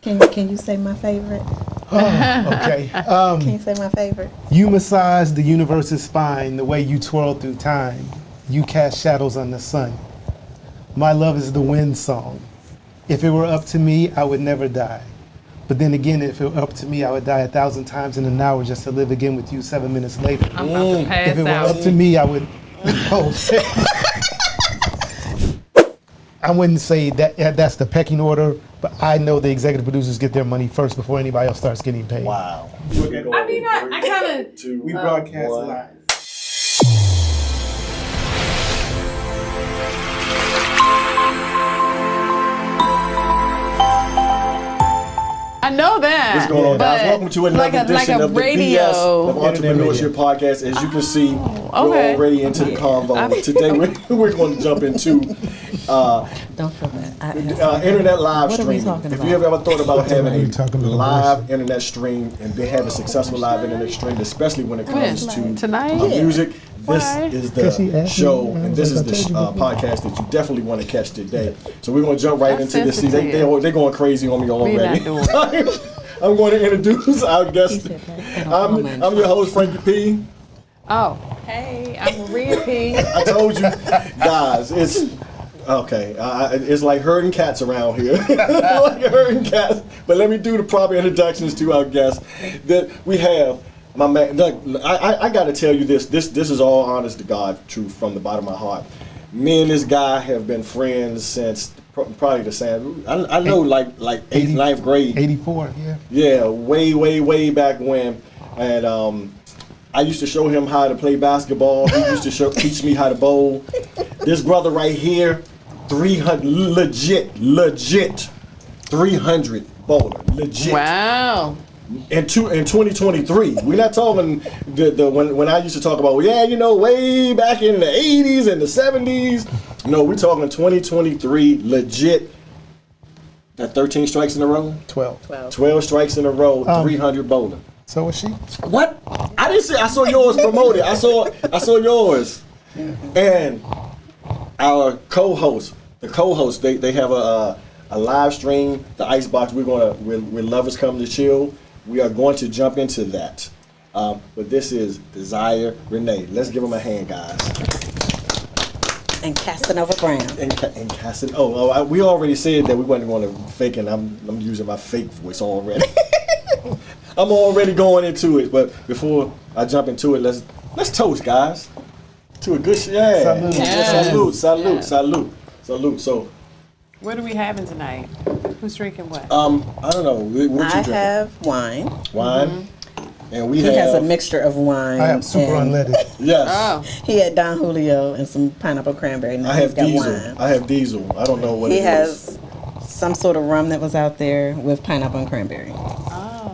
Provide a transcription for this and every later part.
Can you say my favorite? Oh, okay. Can you say my favorite? You massage the universe's spine the way you twirl through time. You cast shadows on the sun. My love is the wind song. If it were up to me, I would never die. But then again, if it were up to me, I would die 1,000 times in an hour just to live again with you 7 minutes later. I'm about to pass If it were out. up to me, I would. Oh, shit. I wouldn't say that's the pecking order, but I know the executive producers get their money first before anybody else starts getting paid. Wow. I kind of. We broadcast live. I know that. What's going on, guys? but Welcome to another edition of the radio. BS of Entrepreneurship Podcast. As you can see, we're already into the convo. Today we're going to jump into Don't feel bad. internet live What are we streaming. talking If about? you have ever thought about having We're talking a about live internet stream and have a successful live internet stream, especially when it comes to Tonight? music, this Why? is Because she the asked me, show and I and was this is like, I the told you before. podcast that you definitely want to catch today. So we're going to jump right That's into this. See, sensitive. they're going crazy on me already. not doing I'm going to introduce our guest. said that. I don't I'm your host, Frankie P. Oh, hey, I'm Maria P. I told you, guys, it's okay. It's like herding cats around here, like herding cats. But let me do the proper introductions to our guests. That we have my man. Look, I got to tell you this. This is all honest to God, truth from the bottom of my heart. Me and this guy have been friends since probably the same. I know like 8th, 9th grade. 84, yeah. Yeah, way back when, and I used to show him how to play basketball. He used to teach me how to bowl. This brother right here, 300 legit 300 bowler, legit. Wow. In 2023, we're not talking when I used to talk about way back in the 80s and the 70s. No, we're talking 2023, legit. That 13 strikes in a row, 12. 12 strikes in a row, 300 bowling. So was she? What? I didn't say. I saw yours promoted. I saw yours. And our co-host, they have a live stream, the Icebox. When lovers come to chill, we are going to jump into that. But this is Desire Renee. Let's give them a hand, guys. And Casanova Brown. And Cassin. We already said that we wasn't going to fake, and I'm using my fake voice already. I'm already going into it, but before I jump into it, let's toast, guys, to a good Salute. Yes. Salute. So, What are we having tonight? Who's drinking what? I don't know. What you I drinking? have wine. Wine, and we He have. has a mixture of wine. I have super and unleaded. Yes. Oh, He had Don Julio and some pineapple cranberry. Now I have he's got diesel. wine. I have diesel. I don't know what He it is. has some sort of rum that was out there with pineapple and cranberry.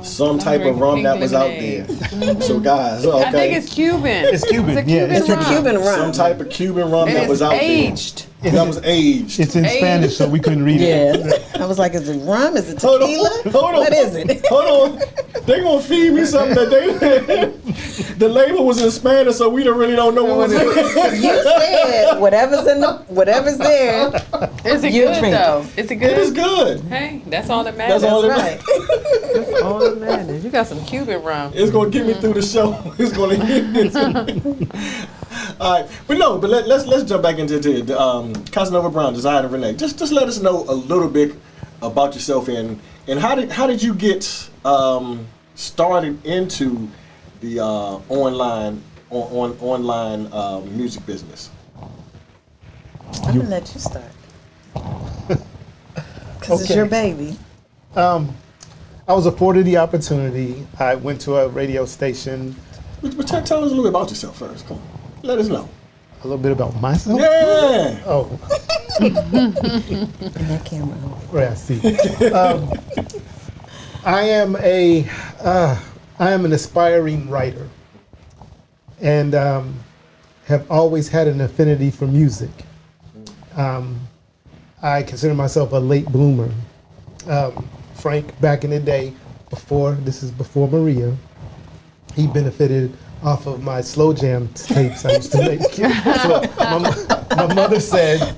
Some type of rum that was out there. So, guys, okay. I think it's Cuban. It's Cuban, It's a yeah, Cuban it's It's a rum. Cuban rum. Some type of Cuban rum And that was it's out aged. there. That was aged. It's in Hey. Spanish, so we couldn't read it. Yeah. I was like, is it rum? Is it Hold on, tequila? hold on. What is it? Hold on. They gonna feed me something that they the label was in Spanish, so we really don't know what was in it. You said whatever's there. Is it You good drink it. though? Is it good? It is good. Hey, that's all that matters. That's all that Right. That's all that matters. You got some Cuban rum. It's gonna get me through the show. It's gonna get me. All right, but let's jump back into Casanova Brown, Desire Renee. Just let us know a little bit about yourself and how did you get started into the online music business? I'm gonna let you start. Cause it's Okay. your baby. I was afforded the opportunity. I went to a radio station. But tell us a little bit about yourself first. Come on, let us know. A little bit about myself. Yeah. Oh, And that camera. right. I see. I am an aspiring writer, and have always had an affinity for music. I consider myself a late bloomer. Frank, back in the day, before Maria, he benefited off of my slow jam tapes I used to make. So my mother said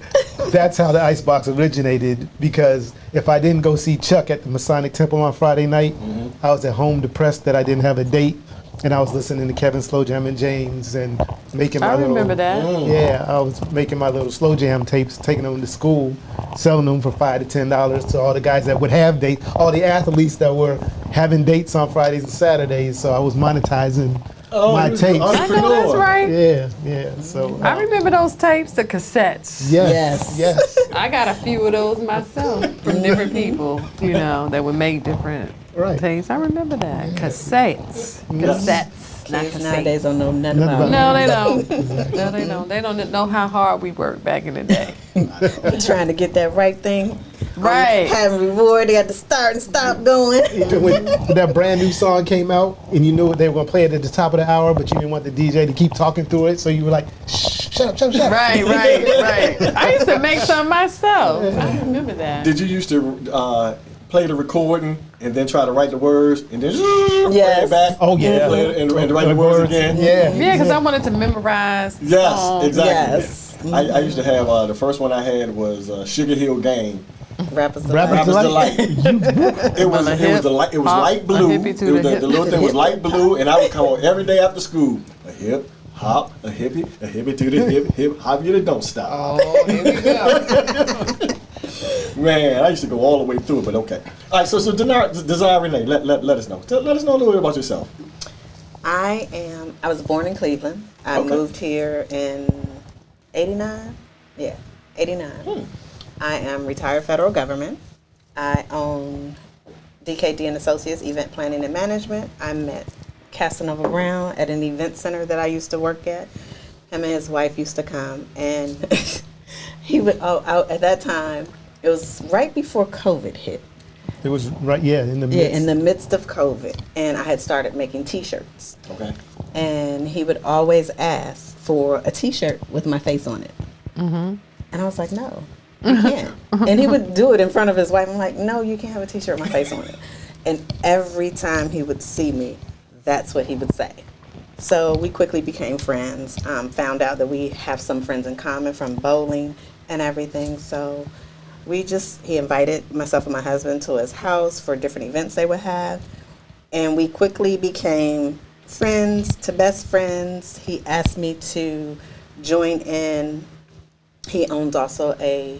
that's how the Icebox originated, because if I didn't go see Chuck at the Masonic Temple on Friday night, I was at home depressed that I didn't have a date, and I was listening to Kevin Slow Jam and James and making my I remember that. Yeah, I was making my little slow jam tapes, taking them to school, selling them for $5 to $10 to all the guys that would have dates, all the athletes that were having dates on Fridays and Saturdays. So I was monetizing my tapes. I know that's right. Yeah. So I remember those tapes, the cassettes. yes. I got a few of those myself from different people, you know, that would make different tapes. I remember that. Cassettes. Not Kids cassettes. nowadays don't know nothing Nothing about No, they don't. No, they don't. They don't know how hard we worked back in the day. it. Trying to get that right thing. Right. Having reward, they had to start and stop going. When that brand new song came out and you knew they were going to play it at the top of the hour, but you didn't want the DJ to keep talking through it, so you were like, shh, shut up. Right. I used to make some myself. I remember that. Did you used to play the recording and then try to write the words and then play it back? Oh, yeah. Play it and write the words again? Yeah, because I wanted to memorize the Yes, song. exactly. Yes. I used to have, the first one I had was Sugar Hill Gang. Rappers Rappers Delight. Rapper's Delight. It was light blue. A hippie to the The little thing was light blue, and I would come on every day after school. A hip, hop, a hippie to the hip, hop you to don't stop. Oh, here we go. Man, I used to go all the way through it, but okay. All right, so Desire Renee, let us know. Let us know a little bit about yourself. I was born in Cleveland. I moved here in 89. Yeah, 89. I am retired federal government. I own DKD and Associates Event Planning and Management. I met Casanova Brown at an event center that I used to work at. Him and his wife used to come, and he would out at that time. It was right before COVID hit. It was in the midst. Yeah, in the midst of COVID, and I had started making T-shirts. Okay. And he would always ask for a T-shirt with my face on it. And I was like, no, you can't. And he would do it in front of his wife. I'm like, no, you can't have a T-shirt with my face on it. And every time he would see me, that's what he would say. So we quickly became friends, found out that we have some friends in common from bowling and everything. So he invited myself and my husband to his house for different events they would have. And we quickly became friends to best friends. He asked me to join in. He owns also a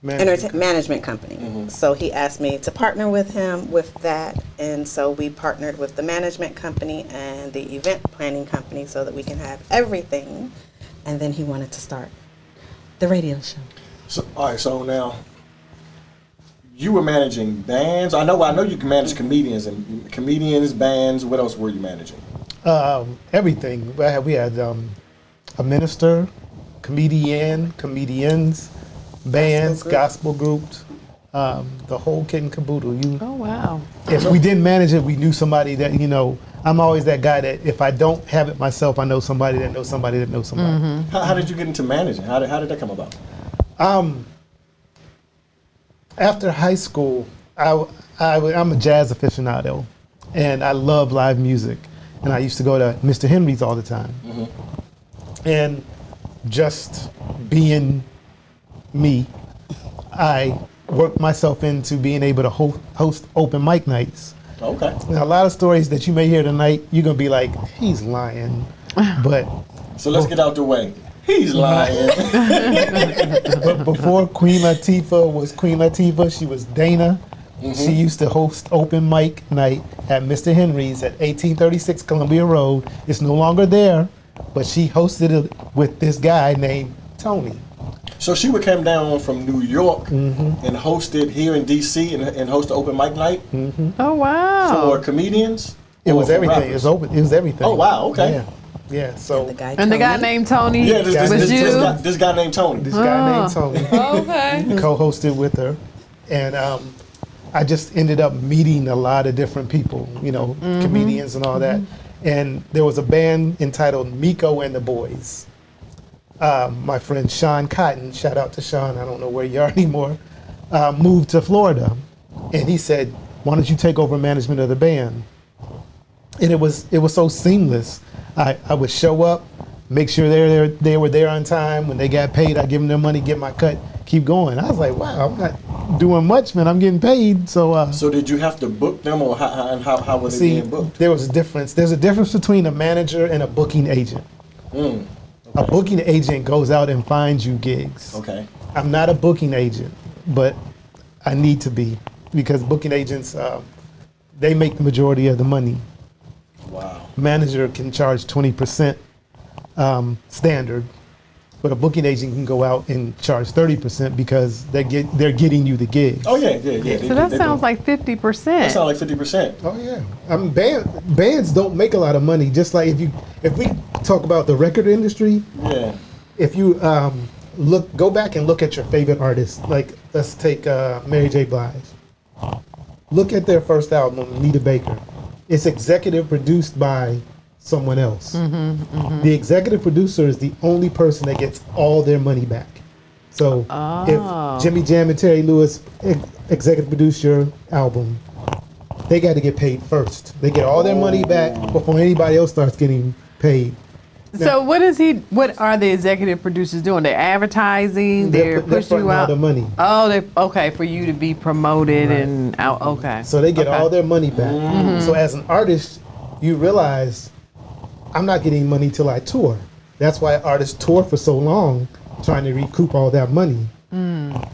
management company. So he asked me to partner with him with that. And so we partnered with the management company and the event planning company so that we can have everything. And then he wanted to start the radio show. So, all right, so now you were managing bands. I know you can manage comedians, bands. What else were you managing? Everything. We had a minister, comedians, bands, gospel groups, the whole kit and caboodle. Oh, wow. If we didn't manage it, we knew somebody that, I'm always that guy that if I don't have it myself, I know somebody that knows somebody that knows somebody. How did you get into managing? How did that come about? After high school, I'm a jazz aficionado, and I love live music. And I used to go to Mr. Henry's all the time. And just being me, I worked myself into being able to host open mic nights. Okay. Now, a lot of stories that you may hear tonight, you're going to be like, he's lying. But so let's get out the way. He's lying. But before Queen Latifah was Queen Latifah, she was Dana. She used to host open mic night at Mr. Henry's at 1836 Columbia Road. It's no longer there, but she hosted it with this guy named Tony. So she would come down from New York and host it here in D.C. and host the open mic night Oh, wow. for comedians? It or was for everything. rappers? It was everything. Oh, wow, okay. Yeah. So The guy And the guy Tony. named Tony Yeah, was you? this guy named Tony. this guy named Tony Okay. co-hosted with her, and I just ended up meeting a lot of different people, comedians and all that. And there was a band entitled Miko and the Boys. My friend Sean Cotton, shout out to Sean, I don't know where you are anymore, moved to Florida. And he said, why don't you take over management of the band? And it was so seamless. I would show up, make sure they were there on time. When they got paid, I give them their money, get my cut, keep going. I was like, wow, I'm not doing much, man. I'm getting paid. So So did you have to book them, or how was it being booked? there was a difference. There's a difference between a manager and a booking agent. Okay. A booking agent goes out and finds you gigs. Okay. I'm not a booking agent, but I need to be, because booking agents, they make the majority of the money. Wow. Manager can charge 20% standard, but a booking agent can go out and charge 30% because they're getting you the gigs. Oh yeah. So that sounds like 50%. That sounds like 50%. Oh yeah. Bands don't make a lot of money. Just like if we talk about the record industry, Yeah. if you go back and look at your favorite artists, like let's take Mary J. Blige. Look at their first album, Anita Baker. It's executive produced by someone else. The executive producer is the only person that gets all their money back. So if Jimmy Jam and Terry Lewis executive produce your album, they got to get paid first. They get all their money back before anybody else starts getting paid. So what are the executive producers doing? They're advertising, they're pushing you out. All the money. Oh, okay, for you to be promoted and out. Okay. So they get all their money back. So as an artist, you realize I'm not getting money till I tour. That's why artists tour for so long, trying to recoup all that money.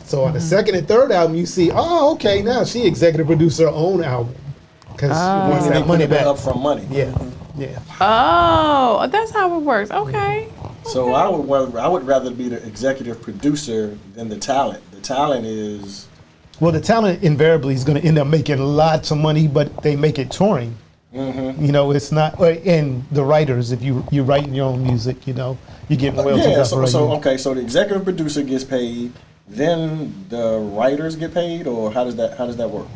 So on the second and third album, you see, oh, okay, now she executive produced her own album because she wants that money back. Upfront money. Yeah. Oh, that's how it works. Okay. So I would rather be the executive producer than the talent. The talent is. Well, the talent invariably is going to end up making lots of money, but they make it touring. You know, it's not. And the writers, if you're writing your own music, you know, you get royalties. Yeah. So the executive producer gets paid, then the writers get paid, or how does that work?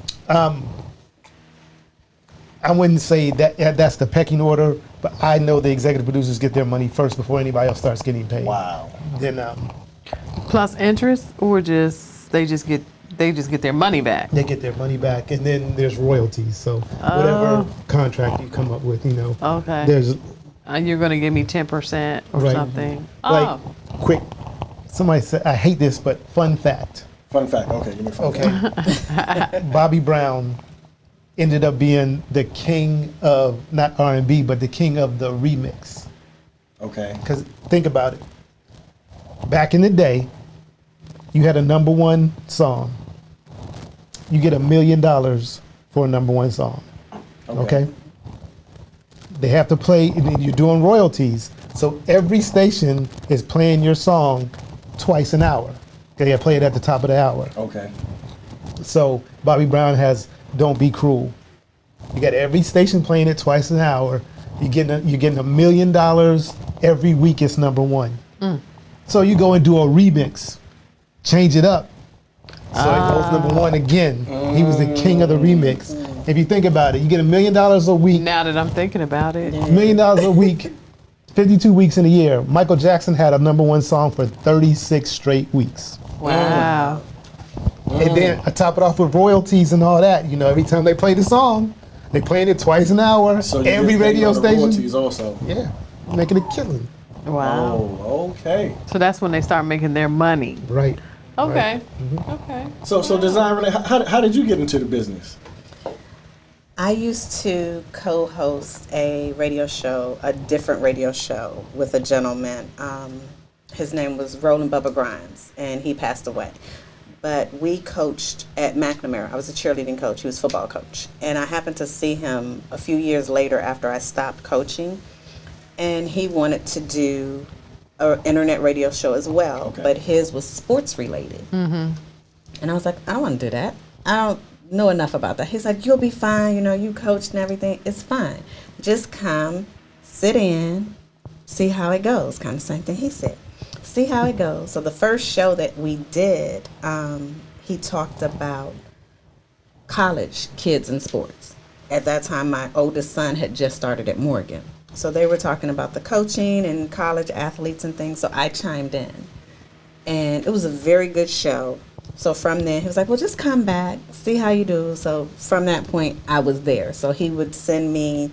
I wouldn't say that's the pecking order, but I know the executive producers get their money first before anybody else starts getting paid. Wow. Then Plus interest, or they just get their money back. they get their money back, and then there's royalties. So whatever contract you come up with, you know, Okay. there's And you're going to give me 10% or Right. something. like quick. Somebody said, I hate this, but fun fact. Fun fact. Okay, give me a fun fact. Okay, Bobby Brown ended up being the king of not R&B, but the king of the remix. Okay. Because think about it. Back in the day, you had a number one song. You get $1 million for a number one song. Okay? They have to play, and then you're doing royalties. So every station is playing your song twice an hour. They play it at the top of the hour. Okay. So Bobby Brown has Don't Be Cruel. You got every station playing it twice an hour. You're getting $1 million every week. It's number one. So you go and do a remix, change it up, so it goes number one again. He was the king of the remix. If you think about it, you get $1 million a week. Now that I'm thinking about it. $1 million a week, 52 weeks in a year. Michael Jackson had a number one song for 36 straight weeks. Wow. And then I top it off with royalties and all that. You know, every time they play the song, they playing it twice an hour. So you every get paid radio on the station. royalties also. Yeah, making a killing. Wow. Oh, okay. So that's when they start making their money. Right. Okay. Okay. So Desire, Renee, how did you get into the business? I used to co-host a radio show, a different radio show with a gentleman. His name was Roland Bubba Grimes, and he passed away. But we coached at McNamara. I was a cheerleading coach. He was a football coach. And I happened to see him a few years later after I stopped coaching. And he wanted to do an internet radio show as well. Okay. But his was sports related. And I was like, I don't want to do that. I don't know enough about that. He's like, you'll be fine. You know, you coached and everything. It's fine. Just come, sit in, see how it goes. Kind of same thing he said. See how it goes. So the first show that we did, he talked about college kids in sports. At that time, my oldest son had just started at Morgan. So they were talking about the coaching and college athletes and things. So I chimed in. And it was a very good show. So from there, he was like, well, just come back, see how you do. So from that point, I was there. So he would send me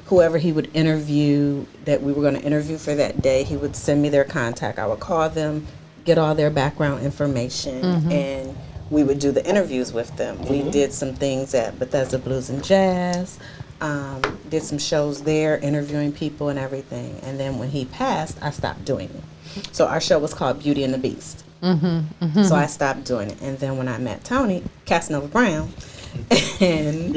whoever he would interview that we were going to interview for that day. He would send me their contact. I would call them, get all their background information, and we would do the interviews with them. We did some things at Bethesda Blues and Jazz, did some shows there, interviewing people and everything. And then when he passed, I stopped doing it. So our show was called Beauty and the Beast. So I stopped doing it. And then when I met Tony Casanova Brown, and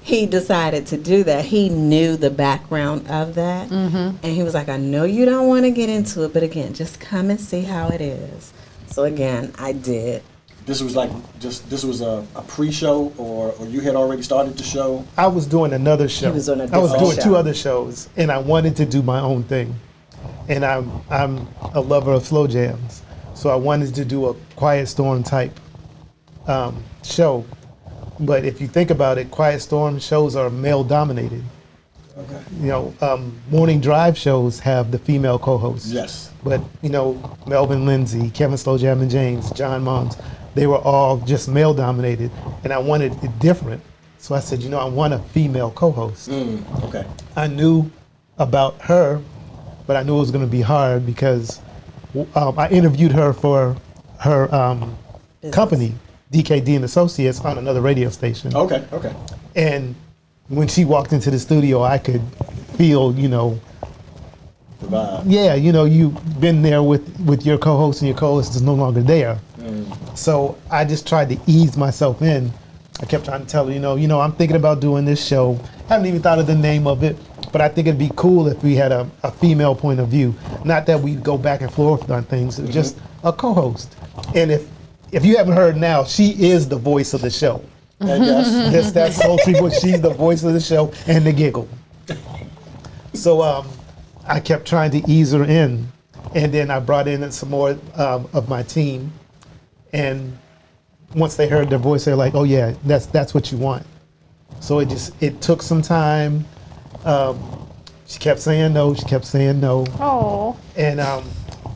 he decided to do that, he knew the background of that. And he was like, I know you don't want to get into it, but again, just come and see how it is. So again, I did. This was like this was a pre-show, or you had already started the show? I was doing another show. He was on a I was different doing show. 2 other shows, and I wanted to do my own thing. And I'm a lover of slow jams, so I wanted to do a Quiet Storm type show. But if you think about it, Quiet Storm shows are male dominated. Okay. You know, morning drive shows have the female co-hosts. Yes. But, you know, Melvin Lindsay, Kevin Slow Jammin' James, John Mons, they were all just male dominated, and I wanted it different. So I said, you know, I want a female co-host. Okay. I knew about her, but I knew it was going to be hard because I interviewed her for her company, DKD and Associates, on another radio station. Okay. And when she walked into the studio, I could feel, you know, The vibe. yeah, you know, you've been there with your co-host, and your co-host is no longer there. So I just tried to ease myself in. I kept trying to tell her, you know, I'm thinking about doing this show. Haven't even thought of the name of it, but I think it'd be cool if we had a female point of view. Not that we go back and forth on things, it's just a co-host. And if you haven't heard now, she is the voice of the show. Yes. Just that sultry voice. She's the voice of the show and the giggle. So I kept trying to ease her in, and then I brought in some more of my team. And once they heard their voice, they're like, "Oh yeah, that's what you want." So it took some time. She kept saying no. She kept saying no. Oh. And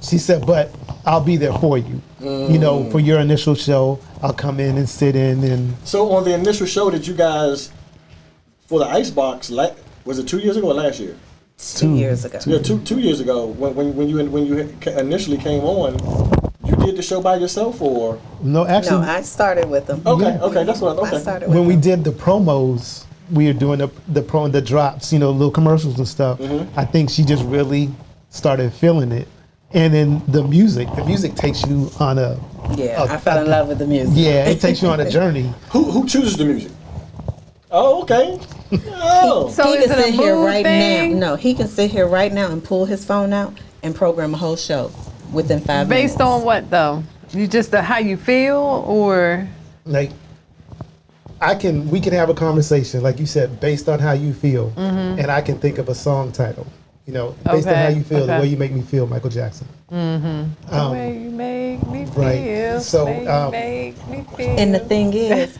she said, "But I'll be there for you. You know, for your initial show, I'll come in and sit in." And So on the initial show that you guys, for the Icebox, was it 2 years ago or last year? 2 years ago. Yeah, 2 years ago. When you initially came on, you did the show by yourself, or? no, actually, No, I started with them. Okay, that's what. Okay. I started with when we them. did the promos, we were doing the drops, you know, little commercials and stuff. I think she just really started feeling it. And then the music takes you on a I fell in love with the music. yeah, it takes you on a journey. Who chooses the music? Oh, okay. Oh. So He is can it a sit here mood right thing? now. No, he can sit here right now and pull his phone out and program a whole show within 5 minutes. Based on what though? You just how you feel, or Like we can have a conversation, like you said, based on how you feel, and I can think of a song title. You know, based on how Okay, you feel, the okay. way you make me feel, Michael Jackson. the way you make me feel, right. So, way you make me feel. And the thing is,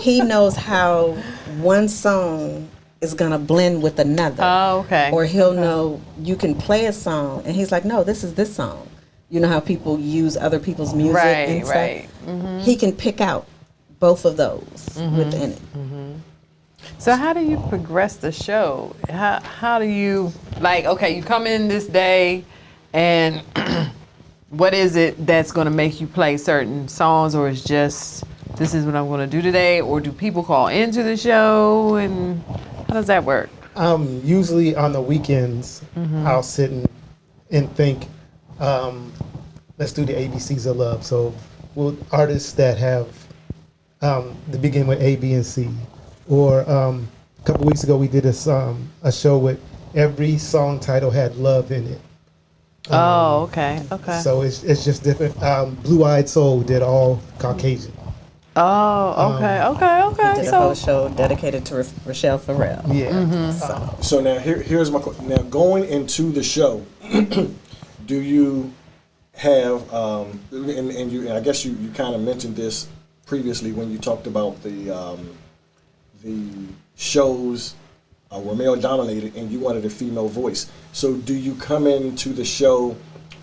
he knows how one song is gonna blend with another. Oh, okay. Or he'll know you can play a song, and he's like, "No, this is this song." You know how people use other people's music and stuff. Right. He can pick out both of those within it. So how do you progress the show? How do you, like, okay, you come in this day, and what is it that's going to make you play certain songs, or is just, this is what I'm going to do today, or do people call into the show, and how does that work? Usually on the weekends, I'll sit and think, let's do the ABCs of love. So artists that have the begin with A, B, and C. Or a couple weeks ago, we did a show with every song title had love in it. Oh, okay. So it's just different. Blue Eyed Soul did all Caucasian. Oh, okay. Did a whole show dedicated to Rochelle Farrell. Yeah. So now here's my question. Now going into the show, do you have and I guess you kind of mentioned this previously when you talked about the shows were male dominated and you wanted a female voice. So do you come into the show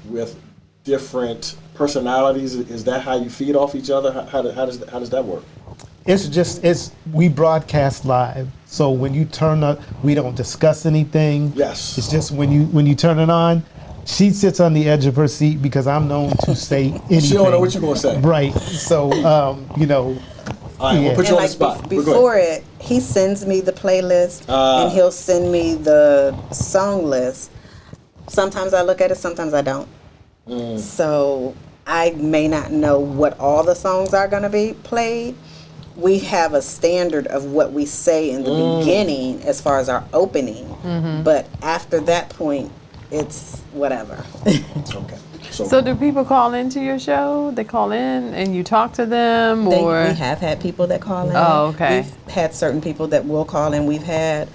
with different personalities? Is that how you feed off each other? How does that work? We broadcast live. So when you turn up, we don't discuss anything. Yes. It's just when you turn it on, She sits on the edge of her seat because I'm known to say anything. She don't know what you're gonna say. Right. So, you know. All right, we'll put you on the spot. But go Before ahead. it, he sends me the playlist and he'll send me the song list. Sometimes I look at it, sometimes I don't. So I may not know what all the songs are going to be played. We have a standard of what we say in the beginning as far as our opening. But after that point, it's whatever. Okay. So do people call into your show? They call in and you talk to them, or We have had people that call in. Oh, okay. We've had certain people that will call in. We've had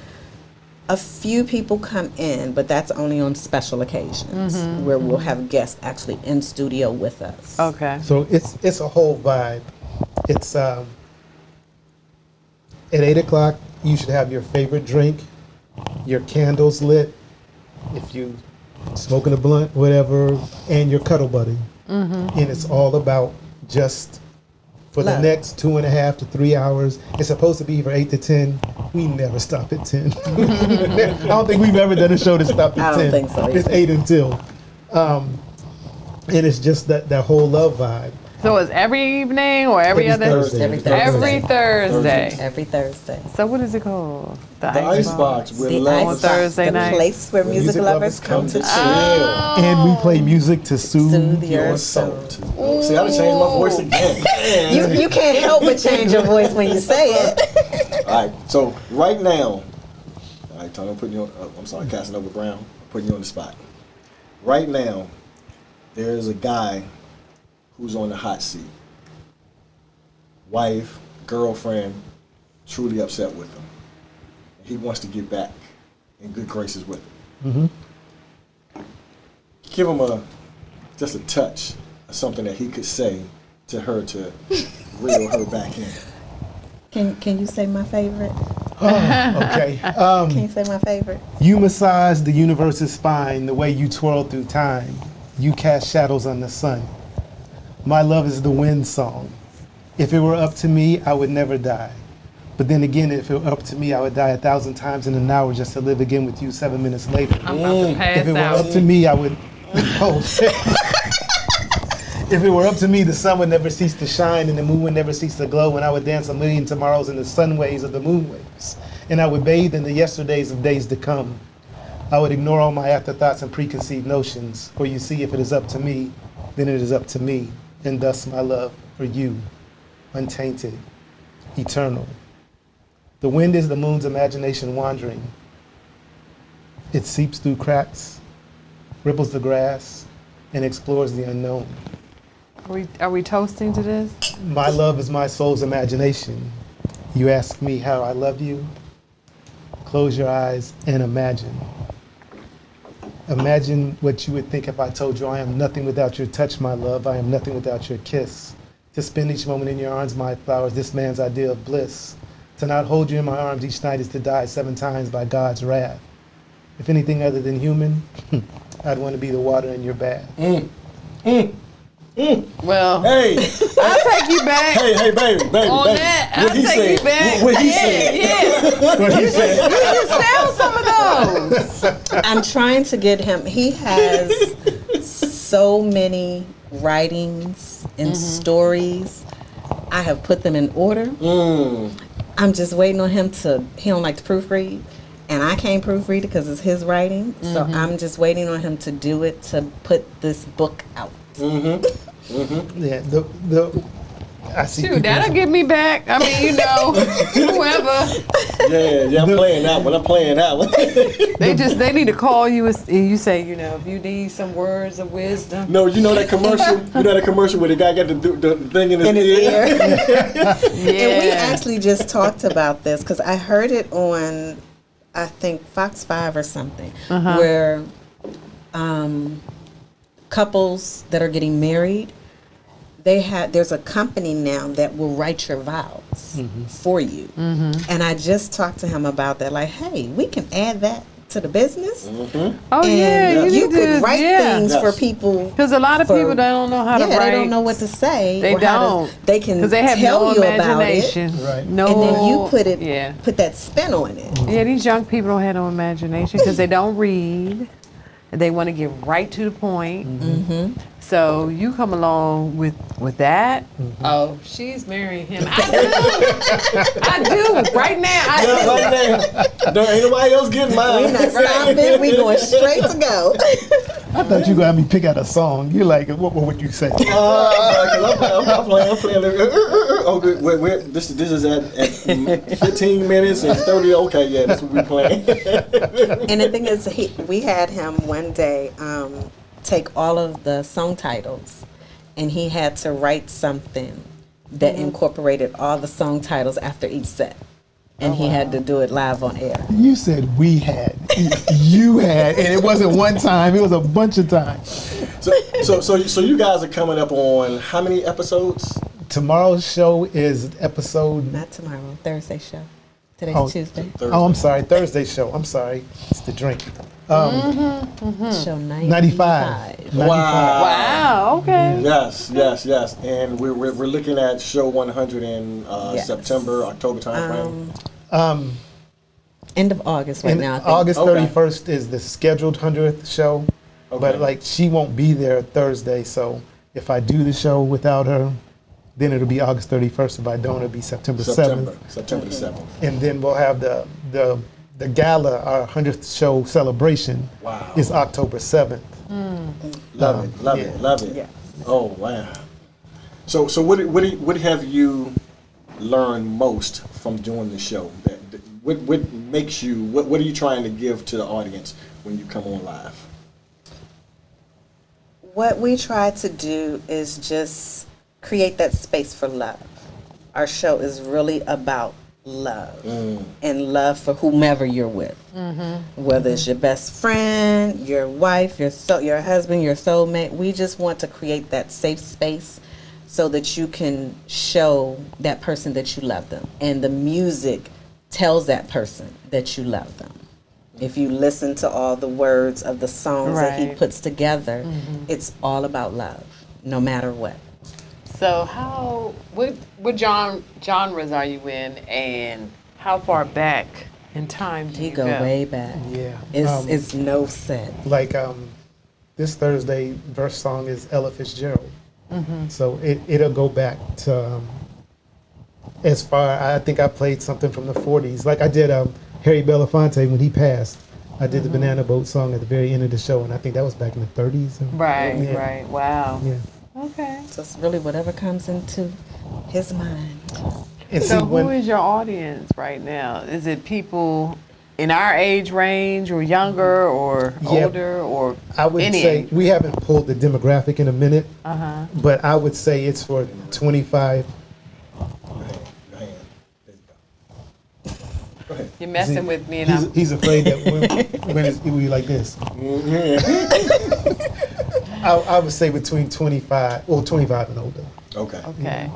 a few people come in, but that's only on special occasions where we'll have guests actually in studio with us. okay. So it's a whole vibe. It's at 8 o'clock. You should have your favorite drink, your candles lit, if you smoking a blunt, whatever, and your cuddle buddy. And it's all about just for the Love. next 2.5 to 3 hours. It's supposed to be for 8 to 10. We never stop at 10. I don't think we've ever done a show that stopped at I 10. don't think so either. It's 8 until. And it's just that whole love vibe. So it's every evening or every other? Thursday. Every Every Thursday. Every Thursday. So what is it called? The Icebox with The love. Icebox, Thursday the night. place where music lovers come to chill. And we play music to soothe Soothe your your soul. soul. See, I done changed my voice again. You can't help but change your voice when you say it. All right, so right now, all right, Tony, I'm putting you on, I'm sorry, Casanova Brown, putting you on the spot. Right now, there is a guy who's on the hot seat. Wife, girlfriend, truly upset with him. He wants to get back in good graces with him. Give him just a touch of something that he could say to her to reel her back in. Can you say my favorite? Okay. Can you say my favorite? You massage the universe's spine the way you twirl through time. You cast shadows on the sun. My love is the wind song. If it were up to me, I would never die. But then again, if it were up to me, I would die 1,000 times in an hour just to live again with you 7 minutes later. I'm about to pass If it were out. up to me, I would. Oh, shit. If it were up to me, the sun would never cease to shine and the moon would never cease to glow, and I would dance a million tomorrows in the sun waves of the moon waves. And I would bathe in the yesterdays of days to come. I would ignore all my afterthoughts and preconceived notions. For you see, if it is up to me, then it is up to me. And thus my love for you, untainted, eternal. The wind is the moon's imagination wandering. It seeps through cracks, ripples the grass, and explores the unknown. Are we toasting to this? My love is my soul's imagination. You ask me how I love you? Close your eyes and imagine. Imagine what you would think if I told you I am nothing without your touch, my love. I am nothing without your kiss. To spend each moment in your arms, my flowers, this man's idea of bliss. To not hold you in my arms each night is to die 7 times by God's wrath. If anything other than human, I'd want to be the water in your bath. Well, Hey, I'll take you back. hey, baby, On baby. that, What I'll he take said, you back. What he yeah, said. yeah. What he said. You sell some of those. I'm trying to get him. He has so many writings and stories. I have put them in order. I'm just waiting on him to. He don't like to proofread, and I can't proofread it because it's his writing. So I'm just waiting on him to do it to put this book out. Yeah, I see Shoot, people- that'll get me back. I mean, you know, whoever. Yeah, I'm playing that one. They need to call you and you say, you know, if you need some words of wisdom. No, you know that commercial? You know that commercial where the guy got the thing in his ear? And we actually just talked about this because I heard it on, I think, Fox 5 or something, where couples that are getting married, there's a company now that will write your vows for you. And I just talked to him about that, like, hey, we can add that to the business. Oh, yeah. And you need could to, write things Yes. for people. Because a lot of people don't know how to write. They don't know what to say. They or how don't. they can Because they have tell no you about it. imagination. Right. No. And then you put that spin on it. Yeah, these young people don't have no imagination because they don't read. They want to get right to the point. So you come along with that. Oh, she's marrying him. I do. Right now. Yeah, right now. There ain't nobody else getting mine. We not stopping. We going straight to go. I thought you were going to have me pick out a song. You're like, what would you say? I'm playing. Oh, wait, this is at 15 minutes and 30. Okay, yeah, that's what we playing. And the thing is, we had him one day take all of the song titles, and he had to write something that incorporated all the song titles after each set. And he had to do it live on air. You said we had. You had, and it wasn't one time. It was a bunch of times. So you guys are coming up on how many episodes? Tomorrow's show is episode. Not tomorrow, Thursday show. Today's Tuesday. Thursday. Oh, I'm sorry. Thursday show. I'm sorry. It's the drink. Show 95. Wow. Okay. Yes. And we're looking at show 100 in September, October timeframe. End of August right now, I think. August 31st is the scheduled 100th show. Okay. But like she won't be there Thursday, so if I do the show without her, then it'll be August 31st. If I don't, it'll be September 7th. September the 7th. And then we'll have the gala, our 100th show celebration. Wow. Is October 7th. Love it. Yeah. Oh wow. So what have you learned most from doing the show? What makes you? What are you trying to give to the audience when you come on live? What we try to do is just create that space for love. Our show is really about love and love for whomever you're with, whether it's your best friend, your wife, your husband, your soulmate. We just want to create that safe space so that you can show that person that you love them, and the music tells that person that you love them. If you listen to all the words of the songs that he puts together, it's all about love, no matter what. So what genres are you in, and how far back in time do you go? Way back. Yeah. It's no set. Like this Thursday verse song is Ella Fitzgerald. So it'll go back to as far. I think I played something from the 40s. Like I did Harry Belafonte when he passed. I did the Banana Boat song at the very end of the show, and I think that was back in the 30s. Right. Wow. Yeah. Okay. So it's really whatever comes into his mind. And So see, who is your audience right now? Is it people in our age range, or younger, or older, or I would any say age? we haven't pulled the demographic in a minute, but I would say it's for 25. You're messing with me, and He's afraid that when we like this. I would say between 25 and older. Okay. Okay.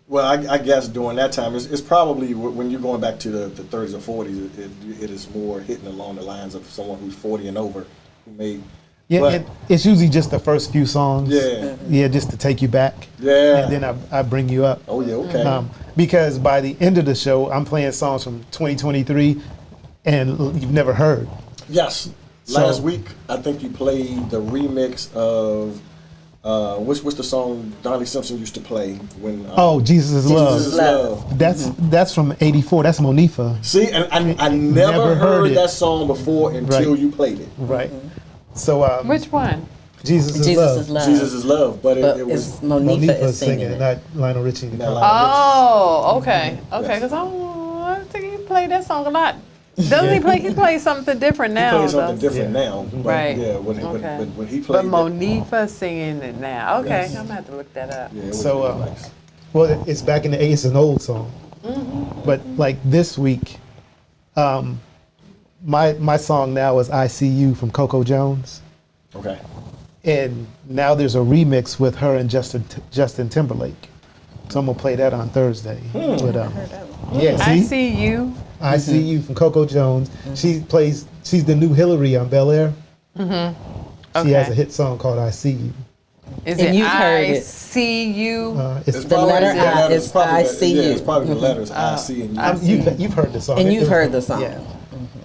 But I guess during that time, it's probably when you're going back to the 30s or 40s, it is more hitting along the lines of someone who's 40 and over who may. Yeah, it's usually just the first few songs. Yeah, just to take you back. Yeah, and then I bring you up. Oh yeah, okay. Because by the end of the show, I'm playing songs from 2023, and you've never heard. Yes. Last week, I think you played the remix of what's the song Donnie Simpson used to play when? Jesus is Love. Jesus is Love. That's from '84. That's Monifa. See, and I never heard that song before until you played it. Right. So Which one? Jesus is Love. Jesus is Love, but it was Monifa is singing it. not Lionel Richie. Oh, okay. Because I think he played that song a lot. Doesn't he play? He plays something different now. He plays something different now. But Right. Yeah. When he played. But Monifa singing it now. Okay, Yes. I'm gonna have to look that up. Yeah, it was So, really nice. Well, it's back in the 80s. It's an old song. But like this week, my song now is "I See You" from Coco Jones. Okay. And now there's a remix with her and Justin Timberlake. So I'm gonna play that on Thursday. But, yeah, I See You. I See You from Coco Jones. She's the new Hillary on Bel Air. She has a hit song called "I See You." Is And it you've heard I it. See You? It's The letter I is probably I see you. It's probably the letters I see and you. you've heard the song. And you've heard the song. Yeah.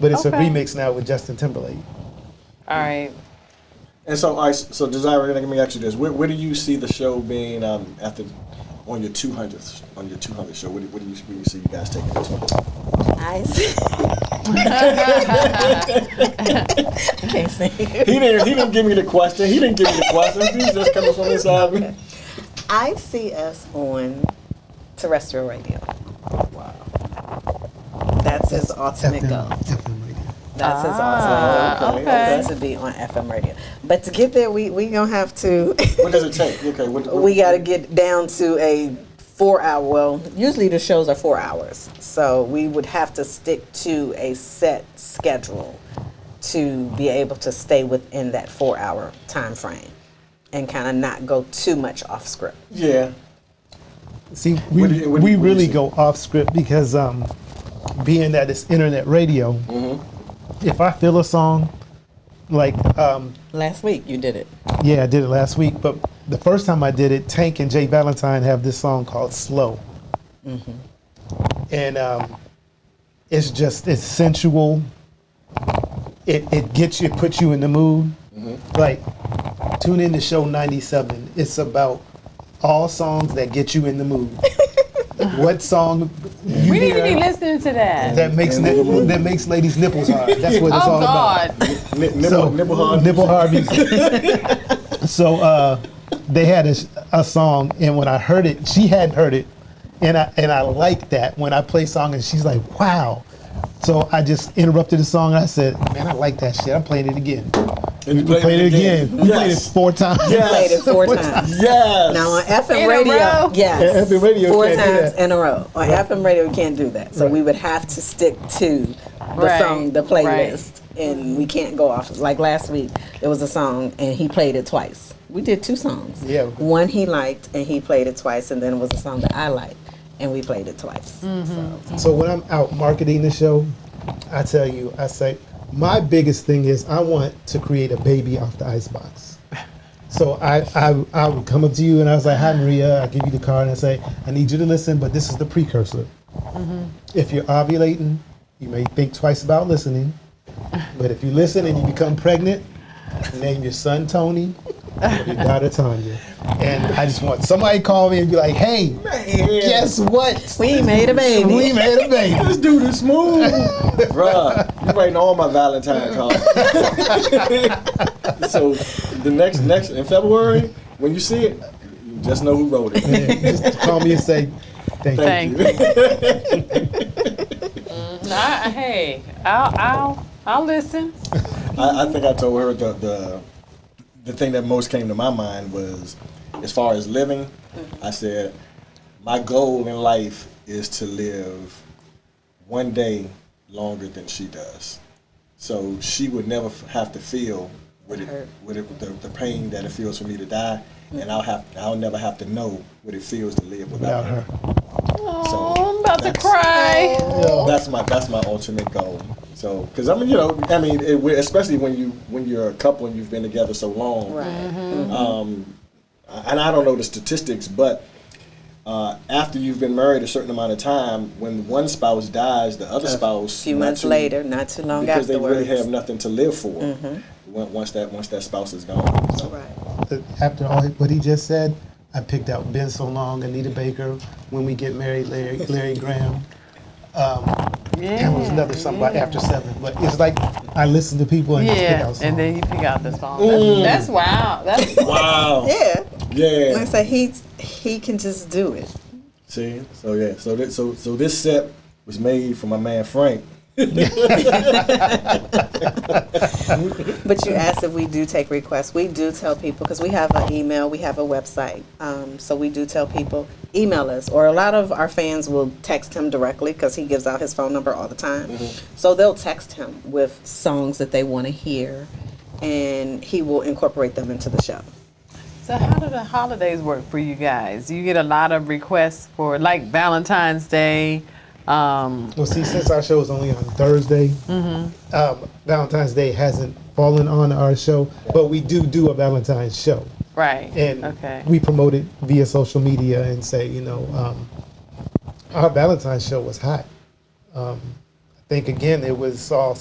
but it's a Okay. remix now with Justin Timberlake. All right. And so, all right, so Desiree, let me ask you this: where do you see the show being after on your 200th show? Where do you see you guys taking it to? I see. I can't say. He didn't give me the question. He didn't give me the question. He's just coming from inside me. I see us on terrestrial radio. Wow. That's his ultimate goal. FM radio. That's his ultimate goal. Okay. To be on FM radio. But to get there, we gonna have to. What does it take? Okay. We got to get down to a 4 hour. Well, usually the shows are 4 hours, so we would have to stick to a set schedule to be able to stay within that 4 hour time frame, and kind of not go too much off script. Yeah. See, What we do you really see? go off script because being that it's internet radio, if I feel a song, like Last week you did it. yeah, I did it last week, but the first time I did it, Tank and Jay Valentine have this song called "Slow," and it's sensual. It gets you, it puts you in the mood. Like, tune in to show 97. It's about all songs that get you in the mood. What song you We need to be hear listening to that. that makes ladies' nipples hard? That's what it's Oh all about. God. Nibble hard. Nipple hard music. So they had a song, and when I heard it, she hadn't heard it, and I liked that when I play song, and she's like, "Wow!" So I just interrupted the song. And I said, "Man, I like that shit. I'm playing it again." And you We played it again. We played it Yes. 4 times. Yes. Played it 4 times. Yes. Now on FM In a radio, row? yes, Yeah, FM radio 4 can't do times that. in a row. On FM radio, we can't do that. So Right. we would have to stick to the Right, song, the right. playlist, and we can't go off. Like last week, there was a song and he played it twice. We did 2 songs. Yeah. One he liked and he played it twice, and then it was a song that I liked and we played it twice. So when I'm out marketing the show, I tell you, I say, my biggest thing is I want to create a baby off the icebox. So I would come up to you and I was like, "Hi Maria," I give you the card and I say, "I need you to listen, but this is the precursor. If you're ovulating, you may think twice about listening, but if you listen and you become pregnant, name your son Tony or your daughter Tanya." And I just want somebody to call me and be like, "Hey, guess what? We made a baby. We made a baby." This dude is smooth. Bruh, you writing all my Valentine cards. So the next in February, when you see it, you just know who wrote it. Yeah, just call me and say, "Thank you." Thank you. Hey, I'll listen. I think I told her the thing that most came to my mind was, as far as living, I said, my goal in life is to live one day longer than she does. So she would never have to feel the pain that it feels for me to die, and I'll never have to know what it feels to live without her. Oh, I'm about to cry. That's my ultimate goal. So, because especially when you're a couple and you've been together so long. Right. And I don't know the statistics, but after you've been married a certain amount of time, when one spouse dies, the other spouse A few months later, not too long because afterwards. they really have nothing to live for once that spouse is gone. So. Right. After all what he just said, I picked out "Been So Long," Anita Baker, "When We Get Married," Larry Graham. And was another song about "After 7." But it's like I listen to people and just pick out songs. And then you pick out the song. That's wild. That's Wow. Yeah. Yeah. Like I say, he can just do it. See, so yeah, so this set was made for my man Frank. But you asked if we do take requests. We do tell people, because we have an email, we have a website. So we do tell people, email us. Or a lot of our fans will text him directly because he gives out his phone number all the time. So they'll text him with songs that they want to hear, and he will incorporate them into the show. So how do the holidays work for you guys? You get a lot of requests for like Valentine's Day. Well, see, since our show is only on Thursday, Valentine's Day hasn't fallen on our show, but we do a Valentine's show. Right. And Okay. we promote it via social media and say, our Valentine's show was hot. I think again it was all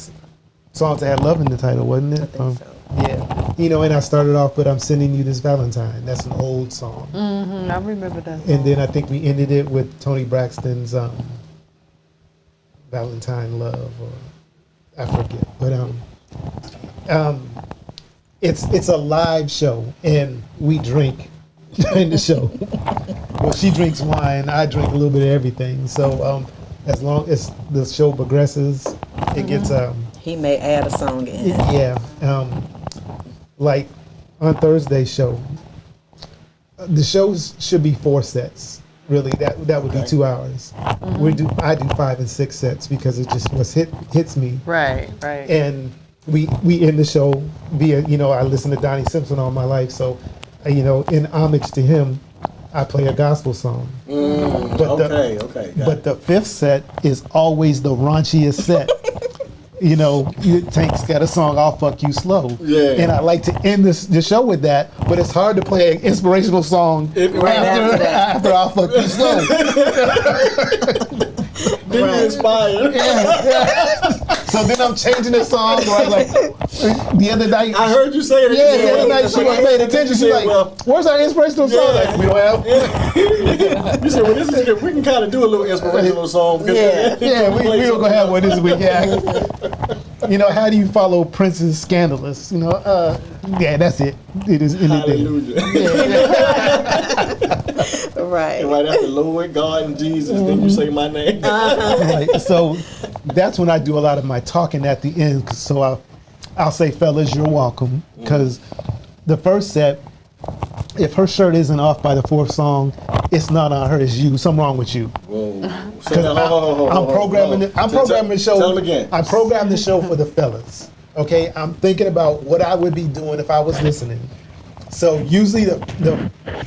songs that had love in the title, wasn't it? I think so. Yeah. You know, and I started off with "I'm Sending You This Valentine." That's an old song. I remember that song. And then I think we ended it with Tony Braxton's "Valentine Love," or I forget. But it's a live show, and we drink during the show. Well, she drinks wine, I drink a little bit of everything. So as long as the show progresses, it gets He may add a song in. like on Thursday's show. The shows should be 4 sets. Really, that would be 2 hours. I do 5 and 6 sets because it just hits me. Right. And we end the show via, I listen to Donnie Simpson all my life, so in homage to him, I play a gospel song. Okay. But the 5th set is always the raunchiest set. Tank's got a song, "I'll Fuck You Slow." Yeah. And I like to end the show with that, but it's hard to play an inspirational song after "I'll Fuck You Slow." Then you inspired. So then I'm changing the song. Like the other night, I heard you say it. the other night she wasn't paying attention. She's like, "Where's our inspirational song?" Like, we don't have. You said, "Well, this is good. We can kind of do a little inspirational song." Yeah, we're gonna have one this week. Yeah. How do you follow Prince's "Scandalous"? Yeah, that's it. It is in the day. Hallelujah. Right. Right after Lord, God, and Jesus, then you say my name. Right. So that's when I do a lot of my talking at the end. So I'll say, "Fellas, you're welcome," because the first set, if her shirt isn't off by the 4th song, it's not on her, it's you. Something wrong with you. Whoa. I'm programming the show. Tell them again. I programmed the show for the fellas. Okay, I'm thinking about what I would be doing if I was listening. So usually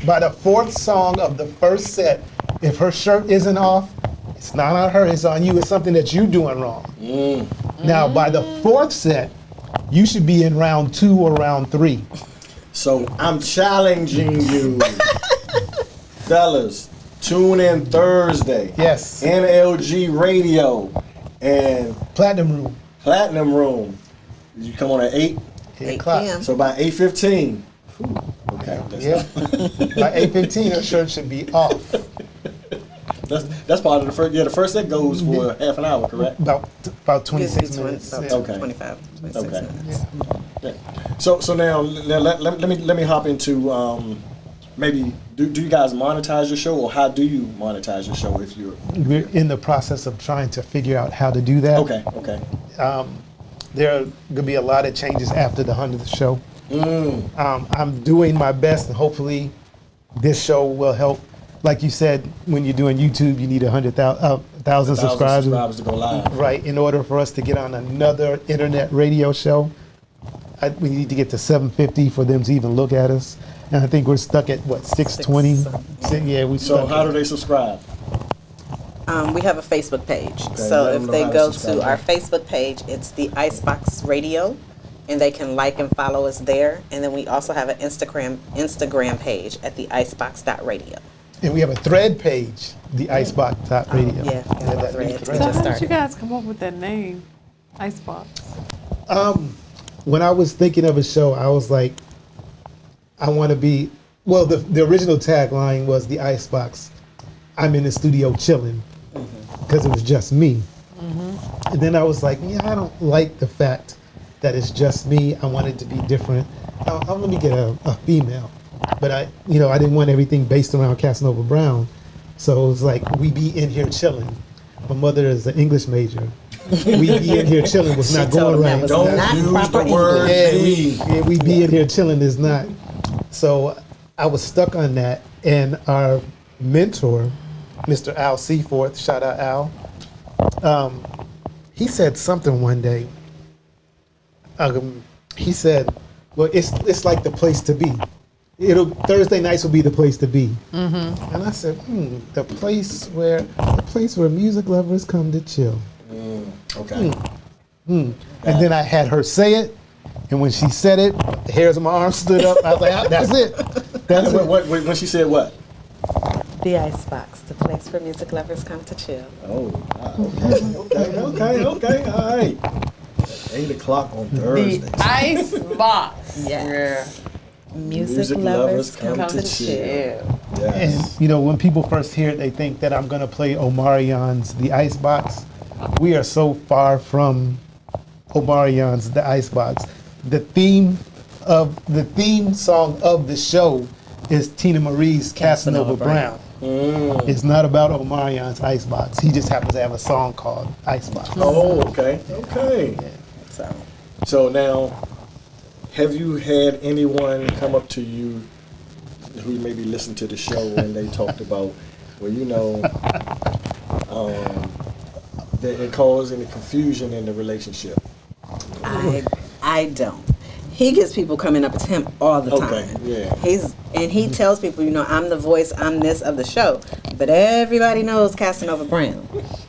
by the 4th song of the first set, if her shirt isn't off, it's not on her, it's on you. It's something that you're doing wrong. Now by the 4th set, you should be in round 2 or round 3. So I'm challenging you, fellas. Tune in Thursday. Yes. NLG Radio and Platinum Room. You come on at 8 o'clock. p.m. So by 8:15. Okay. Yeah. By 8:15, her shirt should be off. That's part of the first. Yeah, the first set goes for half an hour, correct? About 26 minutes. About Yeah. Okay. 25, 26 Okay. minutes. Yeah. So now let me hop into maybe do you guys monetize your show, or how do you monetize your show if you're? We're in the process of trying to figure out how to do that. Okay. There are going to be a lot of changes after the 100th show. I'm doing my best, and hopefully this show will help. Like you said, when you're doing YouTube, you need 100,000 subscribers to go live. Right, in order for us to get on another internet radio show, we need to get to 750 for them to even look at us. And I think we're stuck at, 620? Yeah, we So stuck. how do they subscribe? We have a Facebook page. Okay, So let if them know they how to go subscribe. to our Facebook page, it's the Icebox Radio, and they can like and follow us there. And then we also have an Instagram page at the icebox.radio. And we have a thread page, the Icebox.radio. Yeah, we have a thread. We So just how did started. you guys come up with that name, Icebox? When I was thinking of a show, I was like, I want to be, well, the original tagline was the Icebox. I'm in the studio chilling, because it was just me. And then I was like, I don't like the fact that it's just me. I want it to be different. Let me get a female. But I didn't want everything based around Casanova Brown. So it was like, we be in here chilling. My mother is an English major. We be in here chilling was not told going him that right. was Don't not use proper the word English. me. We be in here chilling is not. So I was stuck on that. And our mentor, Mr. Al Seaforth, shout out Al, he said something one day. He said, well, it's like the place to be. Thursday nights will be the place to be. And I said, the place where music lovers come to chill. Okay. And then I had her say it, and when she said it, the hairs on my arm stood up. I was like, that's it. That's it. When she said what? The Icebox, the place where music lovers come to chill. Oh, okay. All right. 8 o'clock on Thursday. The Ice Box. Yes. Music lovers come to chill. Yes. And when people first hear it, they think that I'm gonna play Omarion's The Icebox. We are so far from Omarion's The Icebox. The theme song of the show is Tina Marie's Casanova Brown. It's not about Omarion's Icebox. He just happens to have a song called Icebox. Oh, okay. So So now, have you had anyone come up to you who maybe listened to the show and they talked about, that it caused any confusion in the relationship? I don't. He gets people coming up to him all the time. Okay, yeah. He tells people, I'm the voice, I'm this of the show. But everybody knows Casanova Brown.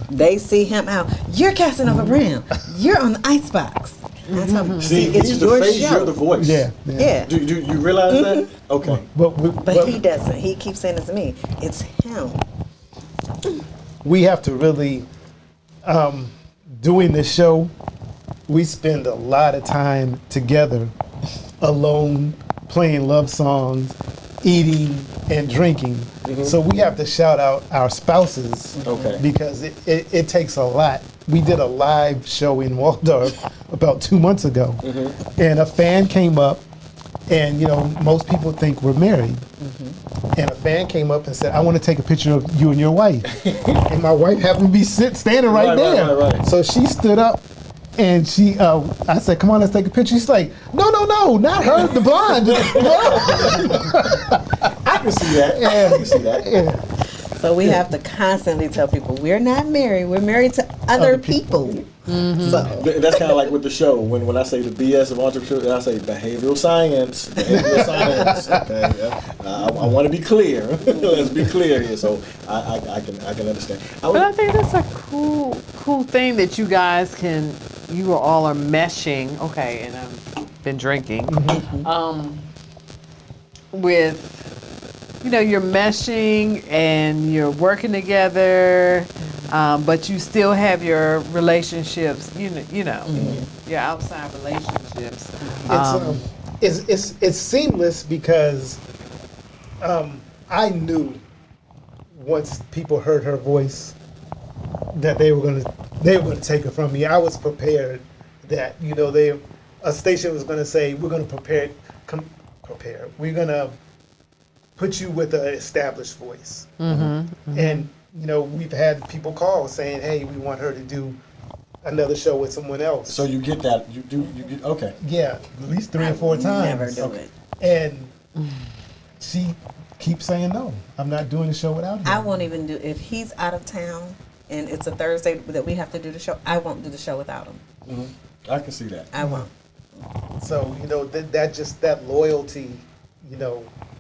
They see him out. You're Casanova Brown. You're on the Icebox. I tell him, See, it's he's your the face, show. you're the voice. Yeah. Do you realize that? Okay. But he doesn't. He keeps saying it to me. It's him. We have to really, doing this show, we spend a lot of time together, alone, playing love songs, eating and drinking. So we have to shout out our spouses because it takes a lot. We did a live show in Waldorf about 2 months ago, and a fan came up, and most people think we're married. And a fan came up and said, I want to take a picture of you and your wife. And my wife happened to be standing right there. Right. So she stood up and I said, come on, let's take a picture. She's like, no, not her, the blonde. I can see that. I can see that. Yeah. So we have to constantly tell people we're not married. We're married to other people. So That's kind of like with the show. When I say the BS of entrepreneurship, I say behavioral science. Okay, I want to be clear. Let's be clear here, so I can understand. But I think that's a cool thing that you guys you all are meshing. Okay, and I've been drinking. With you're meshing and you're working together. But you still have your relationships, your outside relationships. It's seamless because I knew once people heard her voice that they were gonna take her from me. I was prepared that a station was gonna say we're gonna prepare. We're gonna put you with an established voice, and. We've had people call saying, hey, we want her to do another show with someone else. So you get that. You get, okay. Yeah, at least 3 or 4 times. never do it. And she keeps saying, no, I'm not doing the show without him. I won't even do, if he's out of town and it's a Thursday that we have to do the show, I won't do the show without him. I can see that. I won't. So, that loyalty,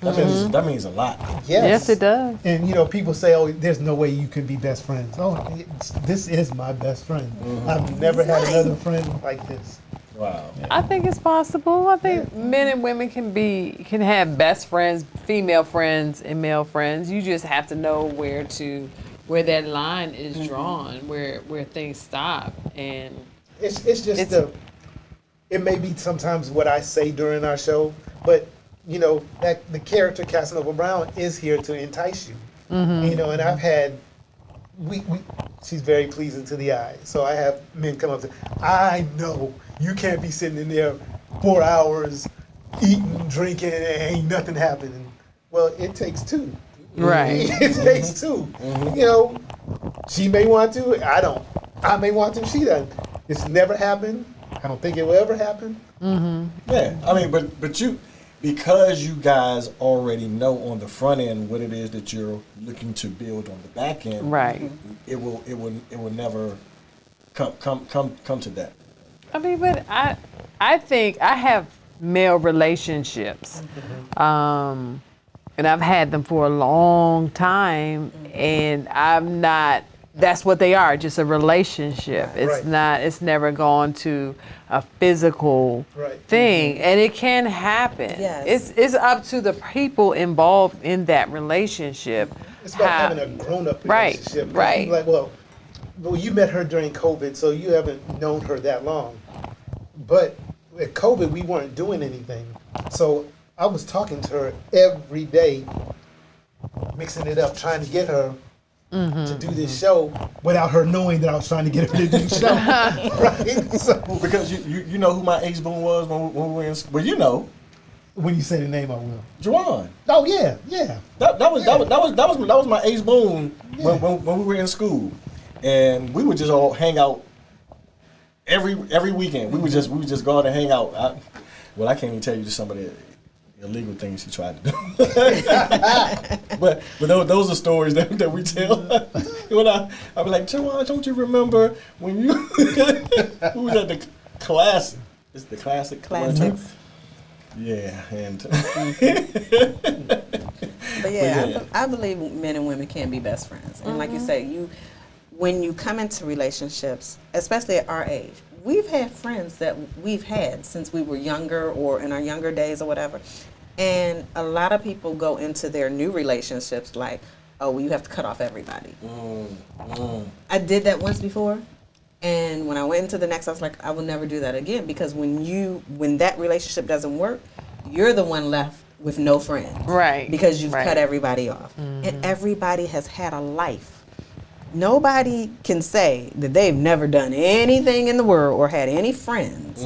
That means a lot. Yes, it does. And people say, "Oh, there's no way you can be best friends." Oh, this is my best friend. I've never had another friend like this. Wow. I think it's possible. I think men and women can have best friends, female friends, and male friends. You just have to know where that line is drawn, where things stop, and it's just it may be sometimes what I say during our show, but. That the character Casanova Brown is here to entice you. And I've had, she's very pleasing to the eye. So I have men come up to, I know you can't be sitting in there 4 hours eating, drinking, and ain't nothing happening. Well, it takes 2. right. It takes 2. She may want to, I don't. I may want to, she doesn't. It's never happened. I don't think it will ever happen. Yeah, I mean, but you. Because you guys already know on the front end what it is that you're looking to build on the back end, Right. It will never come to that. I mean, but I think I have male relationships, and I've had them for a long time, and I'm not. That's what they are, just a relationship. It's not. It's never gone to a physical thing, and it can happen. Yes. It's up to the people involved in that relationship It's about having a grown-up relationship. Right. Like, well, you met her during COVID, so you haven't known her that long. But with COVID, we weren't doing anything. So I was talking to her every day, mixing it up, trying to get her to do this show without her knowing that I was trying to get her to do the show. Right? So, Because you know who my ace boon was when we were in school? Well, you know. when you say the name, I will. Juwan. Oh, yeah. That was my ace boon when we were in school. And we would just all hang out every weekend. We would just go out and hang out. I can't even tell you some of the illegal things he tried to do. but those are stories that we tell. When I be like, Juwan, don't you remember when you we was at the classic? It's the classics. Yeah, and but yeah, I believe men and women can be best friends. And like you say, when you come into relationships, especially at our age, we've had friends that we've had since we were younger or in our younger days or whatever. And a lot of people go into their new relationships like, oh, well, you have to cut off everybody. I did that once before. And when I went into the next, I was like, I will never do that again, because when that relationship doesn't work, you're the one left with no friends. Right. Because you've cut everybody off. And everybody has had a life. Nobody can say that they've never done anything in the world or had any friends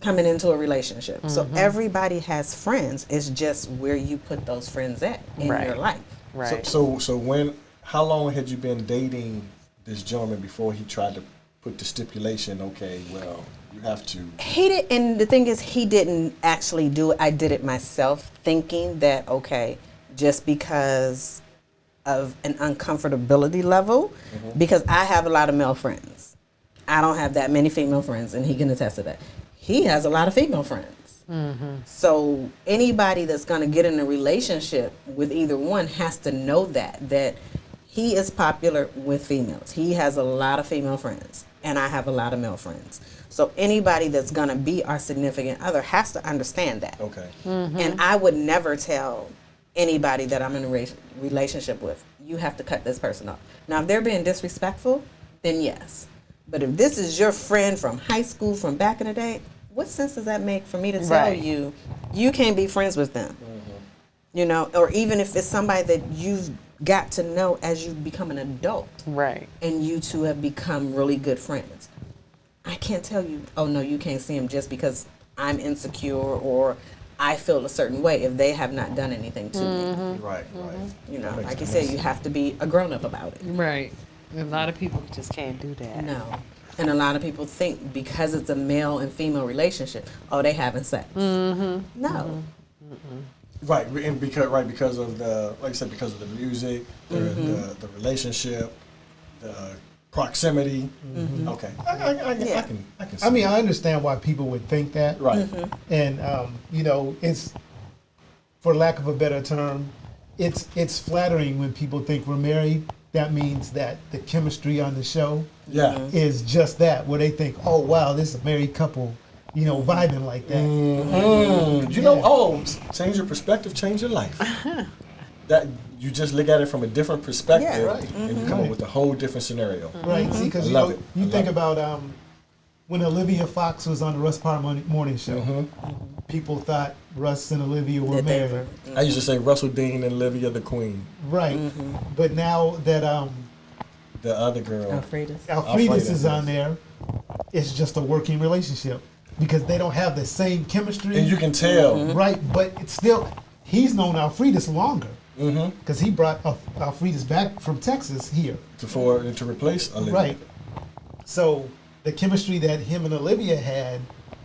coming into a relationship. So everybody has friends. It's just where you put those friends at in your life. Right. So how long had you been dating this gentleman before he tried to put the stipulation, okay, well, you have to? He did, and the thing is, he didn't actually do it. I did it myself, thinking that, okay, just because of an uncomfortability level, because I have a lot of male friends. I don't have that many female friends, and he can attest to that. He has a lot of female friends. So anybody that's going to get in a relationship with either one has to know that he is popular with females. He has a lot of female friends, and I have a lot of male friends. So anybody that's going to be our significant other has to understand that. Okay. And I would never tell anybody that I'm in a relationship with, you have to cut this person off. Now, if they're being disrespectful, then yes. But if this is your friend from high school, from back in the day, what sense does that make for me to tell you, you can't be friends with them? You know, or even if it's somebody that you've got to know as you become an adult. Right. And you two have become really good friends. I can't tell you, oh no, you can't see him just because I'm insecure or I feel a certain way if they have not done anything to me. Right. You know, like you said, you have to be a grown-up about it. Right. A lot of people just can't do that. No. And a lot of people think because it's a male and female relationship, oh, they having sex. No. Right, and because of the, like I said, because of the music, the relationship, the proximity. Okay, I can see. I mean, I understand why people would think that. Right. And you know, it's, for lack of a better term, it's flattering when people think we're married. That means that the chemistry on the show is just that, where they think, oh wow, this is a married couple, you know, vibing like that. You know, change your perspective, change your life. That you just look at it from a different perspective, and you come up with a whole different scenario. Right. See, because you think about when Olivia Fox was on the Russ Parr Morning Show. People thought Russ and Olivia were married. I used to say Russell Dean and Olivia the Queen. Right. But now that the other girl, Alfredas is on there, it's just a working relationship because they don't have the same chemistry. And you can tell. Right, but it's still, he's known Alfredas longer because he brought Alfredas back from Texas here. To replace Olivia. Right. So the chemistry that him and Olivia had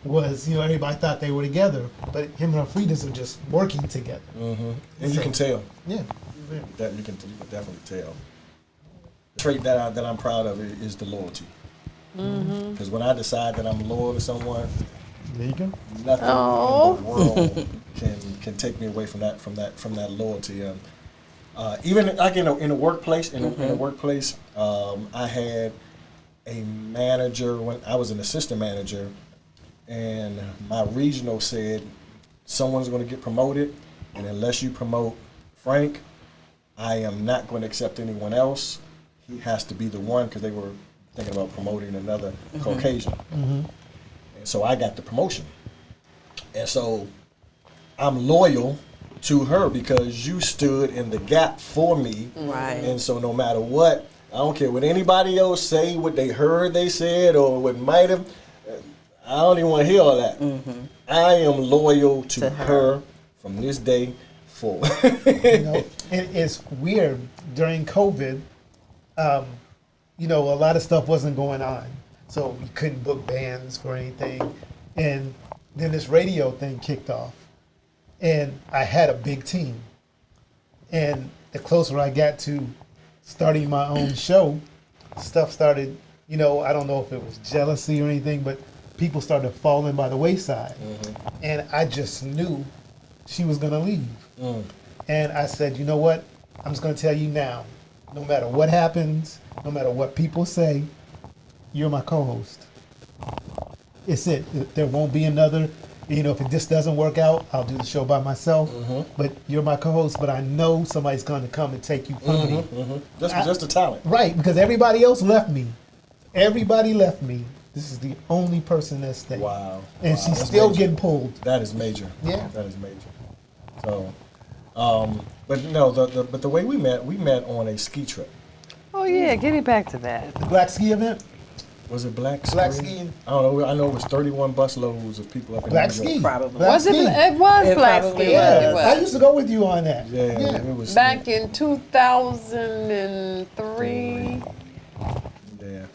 was, you know, everybody thought they were together, but him and Alfredas are just working together. And you can tell. Yeah. That you can definitely tell. The trait that I'm proud of is the loyalty. Because when I decide that I'm loyal to someone, there you go. Nothing in the world can take me away from that loyalty. Even like in a workplace, in a workplace, I had a manager when I was an assistant manager, and my regional said someone's going to get promoted, and unless you promote Frank, I am not going to accept anyone else. He has to be the one, because they were thinking about promoting another Caucasian. And so I got the promotion. And so I'm loyal to her because you stood in the gap for me. Right. And so no matter what, I don't care what anybody else say, what they heard they said, or what might have, I don't even want to hear all that. I am loyal to her from this day forward. You know, it's weird. During COVID, you know, a lot of stuff wasn't going on. So you couldn't book bands for anything. And then this radio thing kicked off. And I had a big team. And the closer I got to starting my own show, stuff started, you know, I don't know if it was jealousy or anything, but people started falling by the wayside. And I just knew she was going to leave. And I said, you know what? I'm just going to tell you now, no matter what happens, no matter what people say, you're my co-host. It's it. There won't be another. You know, if this doesn't work out, I'll do the show by myself. But you're my co-host, but I know somebody's going to come and take you from me. Just the talent. Right, because everybody else left me. Everybody left me. This is the only person that stayed. Wow. And she's That's still major. getting pulled. That is major. Yeah. That is major. So, but no, but the way we met on a ski trip. Oh yeah, getting back to that. The Black Ski event? Was it Black Ski? Black skiing? I don't know. I know it was 31 busloads of people up in Black New York. Ski. Probably. Black Was it? ski. It was It Black probably Ski. was. It I used to go with you on that. Yeah, Yeah. it was. Back in 2003. Yeah.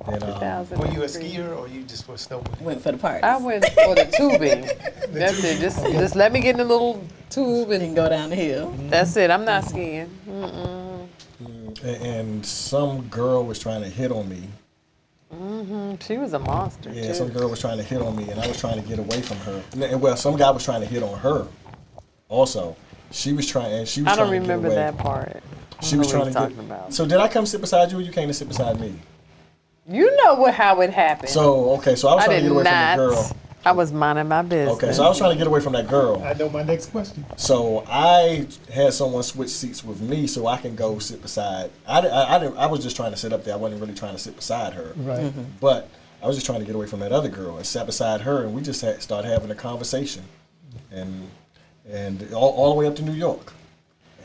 And, 2003. Were you a skier or you just were snowboarding? Went for the party. I went for the tubing. That's it. Just let me get in the little tube and and go down the hill. that's it. I'm not skiing. and some girl was trying to hit on me. She was a monster Yeah, too. some girl was trying to hit on me, and I was trying to get away from her. And, well, some guy was trying to hit on her. Also, she was trying, and she was I don't trying to get remember away. that part. She was trying to talking get. about. So did I come sit beside you, or you came to sit beside me? You know how it happened. So okay, so I was I trying to did get away not. from the girl. I was minding my business. Okay, so I was trying to get away from that girl. I know my next question. So I had someone switch seats with me so I can go sit beside. I was just trying to sit up there. I wasn't really trying to sit beside her. Right. But I was just trying to get away from that other girl and sat beside her, and we just started having a conversation, and all the way up to New York.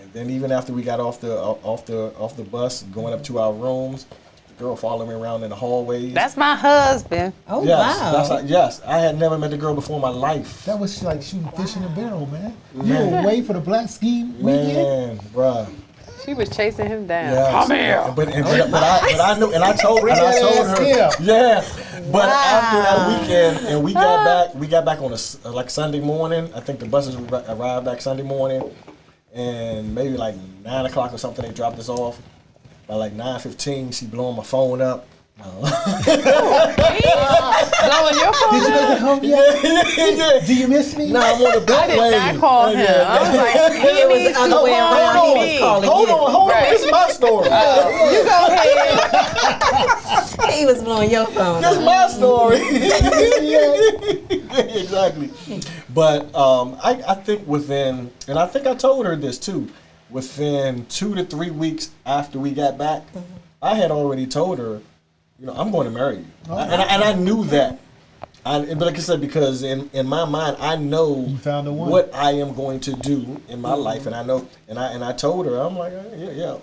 And then even after we got off the bus, going up to our rooms, the girl following me around in the hallways. That's my husband. Oh, yes, wow. yes. I had never met the girl before in my life. That was like shooting fish in a barrel, man. You were away for the Black Ski weekend? Man, bruh. She was chasing him down. Yes. Come here. But I knew, and I told her, Yeah. yeah. But after that weekend, and we got back on like Sunday morning. I think the buses arrived back Sunday morning, and maybe like 9 o'clock or something, they dropped us off. By like 9:15, she blowing my phone up. Blowing your phone Did you make up? it home yet? Yeah. Do you miss me? No, I'm on the back I did lane. not call him. I was like, he It was needs the other to way call around. He was me. calling Hold you. on. Right. This is my story. You go ahead. He was blowing your phone. That's my story. Exactly. But I think within, and I think I told her this too, within 2 to 3 weeks after we got back, I had already told her, you know, I'm going to marry you. And I knew that. But like I said, because in my mind, I know You found the one. what I am going to do in my life, and I know, and I told her, I'm like, yeah,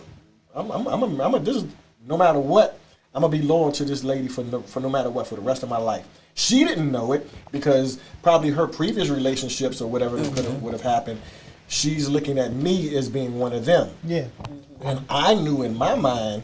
this is, no matter what, I'm gonna be loyal to this lady for no matter what, for the rest of my life. She didn't know it because probably her previous relationships or whatever would have happened. She's looking at me as being one of them. Yeah. And I knew in my mind,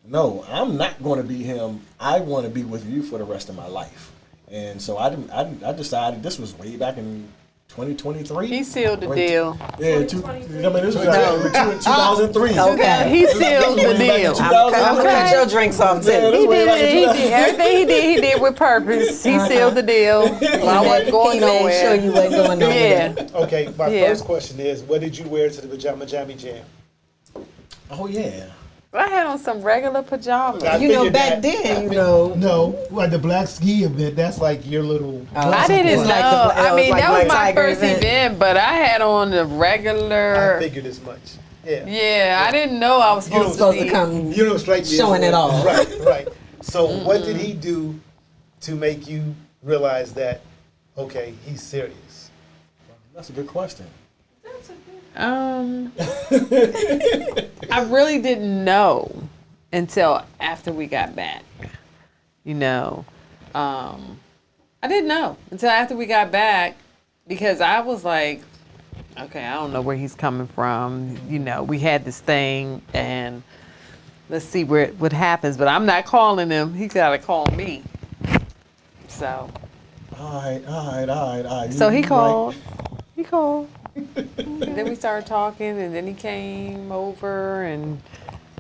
no, I'm not going to be him. I want to be with you for the rest of my life. And so I decided, this was way back in 2023. He sealed the deal. Yeah, this was like 2003. Okay. He sealed the deal. I'm gonna cut your drinks off too. Yeah, He way back in did. 2000. Everything he did with purpose. He sealed the deal. I wasn't going He made sure nowhere. you wasn't going nowhere. Yeah. Okay, my Yeah. first question is, what did you wear to the Pajama Jammy Jam? Oh, yeah. I had on some regular pajamas. I You know, figured back that. then, you know. No, like the Black Ski event, that's like your little... I didn't was know. like the- I mean, like that was Black my Tiger first event. event, but I had on the I regular. figured as much. Yeah. Yeah, I didn't know I was supposed Supposed to come You don't strike me as showing a- it all. Right. So what did he do to make you realize that, okay, he's serious? That's a good question. I really didn't know until after we got back. You know, I didn't know until after we got back because I was like, okay, I don't know where he's coming from. You know, we had this thing and let's see what happens. But I'm not calling him. He got to call me. So. All right. So he You right. called. He called. And then we started talking, and then he came over, and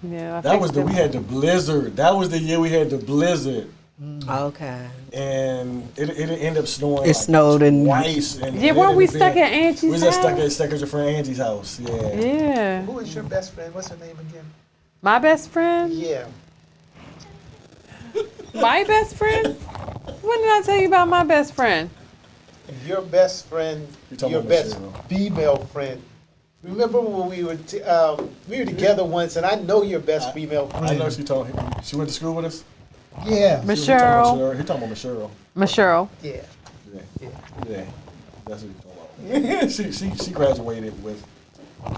you know, That was we had the blizzard. That was the year we had the blizzard, Okay. and it ended up snowing. It snowed and twice. And Yeah, it weren't we ended up stuck being- at Angie's We was just house? stuck at your friend Angie's house. Yeah. Yeah. Who is your best friend? What's her name again? My best friend? Yeah. My best friend? When did I tell you about my best friend? Your best friend, You're talking your about best Michelle. female friend. Remember when we were together once, and I know your best female friend. I know she told him. She went to school with us. Yeah. Cheryl. He talking about Cheryl. Cheryl. Yeah. Yeah. That's what he's talking about. she graduated with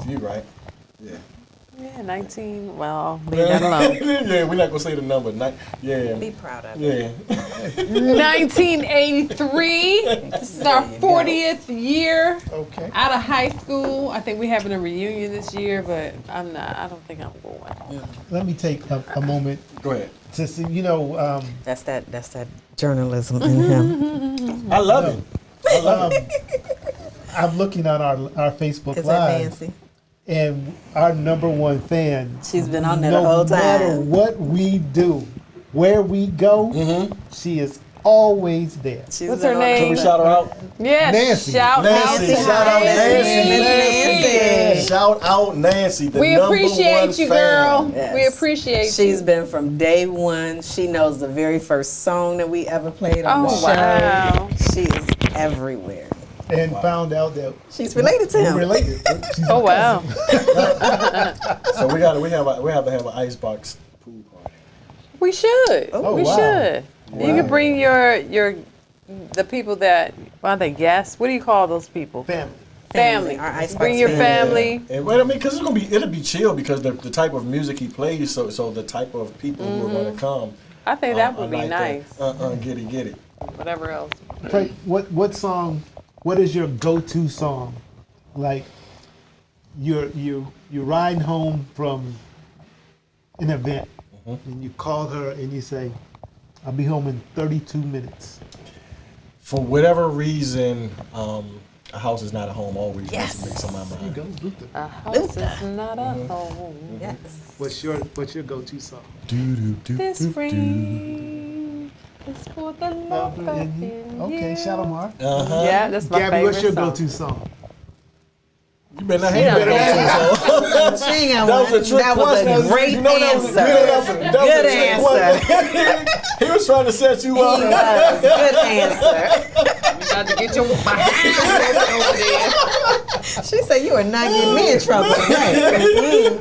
you, right? Yeah. Yeah, 19. Well, leave that alone. Yeah, we're not gonna say the number. Yeah. Be proud of it. Yeah. 1983. This is our 40th year Okay. out of high school. I think we're having a reunion this year, but I don't think I'm going. Let me take a moment Go ahead. to see. That's that journalism in him. I love it. I'm looking on our Facebook Is that Live, Nancy? and our number one fan. She's been on there the whole No matter time. what we do, where we go, she is always there. She's What's been her on name? Can we shout her out? Yes, Nancy. shout Nancy. out to Shout out Nancy. Nancy. Shout out Nancy. The We number appreciate one you, fan. girl. Yes. We appreciate She's you. been from day one. She knows the very first song that we ever played on the Oh, show. wow. She is everywhere. And found out that She's related to we're him. related. She's Oh, wow. So we have to have an icebox pool party. We should. Oh, we wow. should. You can bring the people that, are they guests? What do you call those people? family. Family. Our icebox Bring your family. And well, I mean, because it'll be chill because the type of music he plays. So the type of people who are going to come. I think that would be like nice. that. Get it. Whatever else. Frank, what song? What is your go-to song? Like you're riding home from an event, and you call her and you say, "I'll be home in 32 minutes." For whatever reason, a house is not a home. Always Yes. makes on my You mind. go, Luther. A house is not a home. Yes. What's your go-to song? This ring is for the love of Okay, you. Shalimar. Yeah, that's my Gabby, favorite what's your song. go-to song? You better not She have don't that. She ain't got That one. was a trick That was question. a great You know, that was- answer. you know, that was a Good trick answer. question. He was trying to set you He up. was. Good answer. You got to get your behind over there. She said you are not getting me in trouble tonight.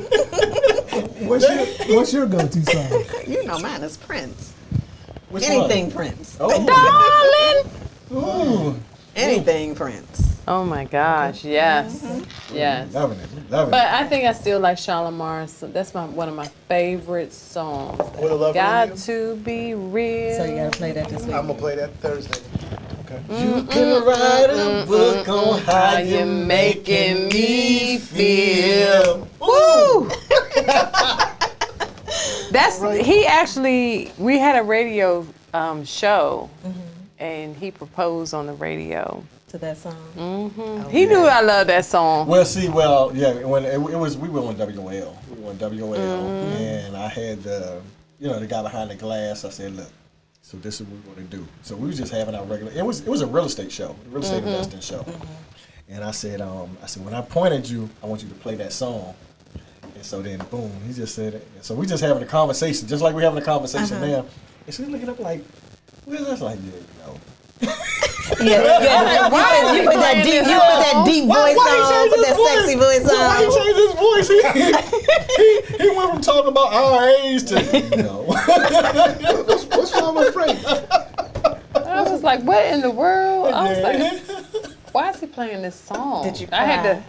What's your go-to song? You know mine is Prince. Which Anything one? Prince. Darling. Ooh. Anything Prince. Oh my gosh, yes. Yes. Loving it. Loving But it. I think I still like Shalimar. So that's one of my favorite songs. What a Lover Got in You? to be real. So you gotta play that this week. I'm gonna play that Thursday. You can write a book on how you're making me feel. Woo! That's he actually. We had a radio show, and he proposed on the radio. To that song. He knew I loved that song. Well, see, when it was, we were on WOL. We were on WOL, and I had the guy behind the glass. I said, look, so this is what we're going to do. So we was just having our regular. It was a real estate show, a real estate investing show. And I said, when I pointed you, I want you to play that song. And so then, boom, he just said it. So we just having a conversation, just like we're having a conversation now. And she's looking up like, well, that's like, yeah, Yeah. You put that deep voice on, put that sexy voice on. Why he changed his voice? He went from talking about our age to, What's wrong with Frank? I was like, what in the world? I was like, why is he playing this song? Did you I had cry? to.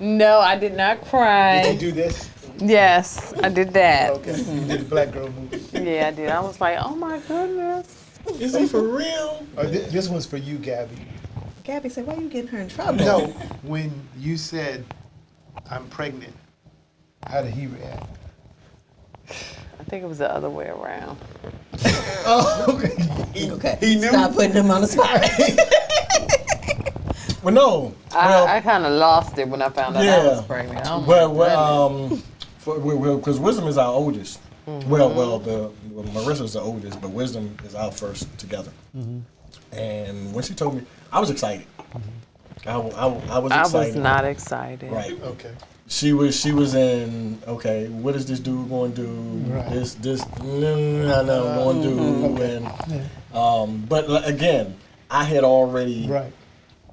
No, I did not cry. Did you do this? Yes, I did that. Okay. You did the black girl movie. Yeah, I did. I was like, oh my goodness. is he for real? This one's for you, Gabby. Gabby said, why are you getting her in trouble? No, when you said, I'm pregnant, how did he react? I think it was the other way around. Oh, okay. Okay. He knew. Stop putting him on the spot. Well, no. I kind of lost it when I found out I was pregnant. Oh my goodness. Because Wisdom is our oldest. Marissa's the oldest, but Wisdom is our first together. And when she told me, I was excited. I was excited. I was not excited. Right. Okay. She was in, okay, what is this dude going to do? Right. This going to do. And, but again, I had already, Right.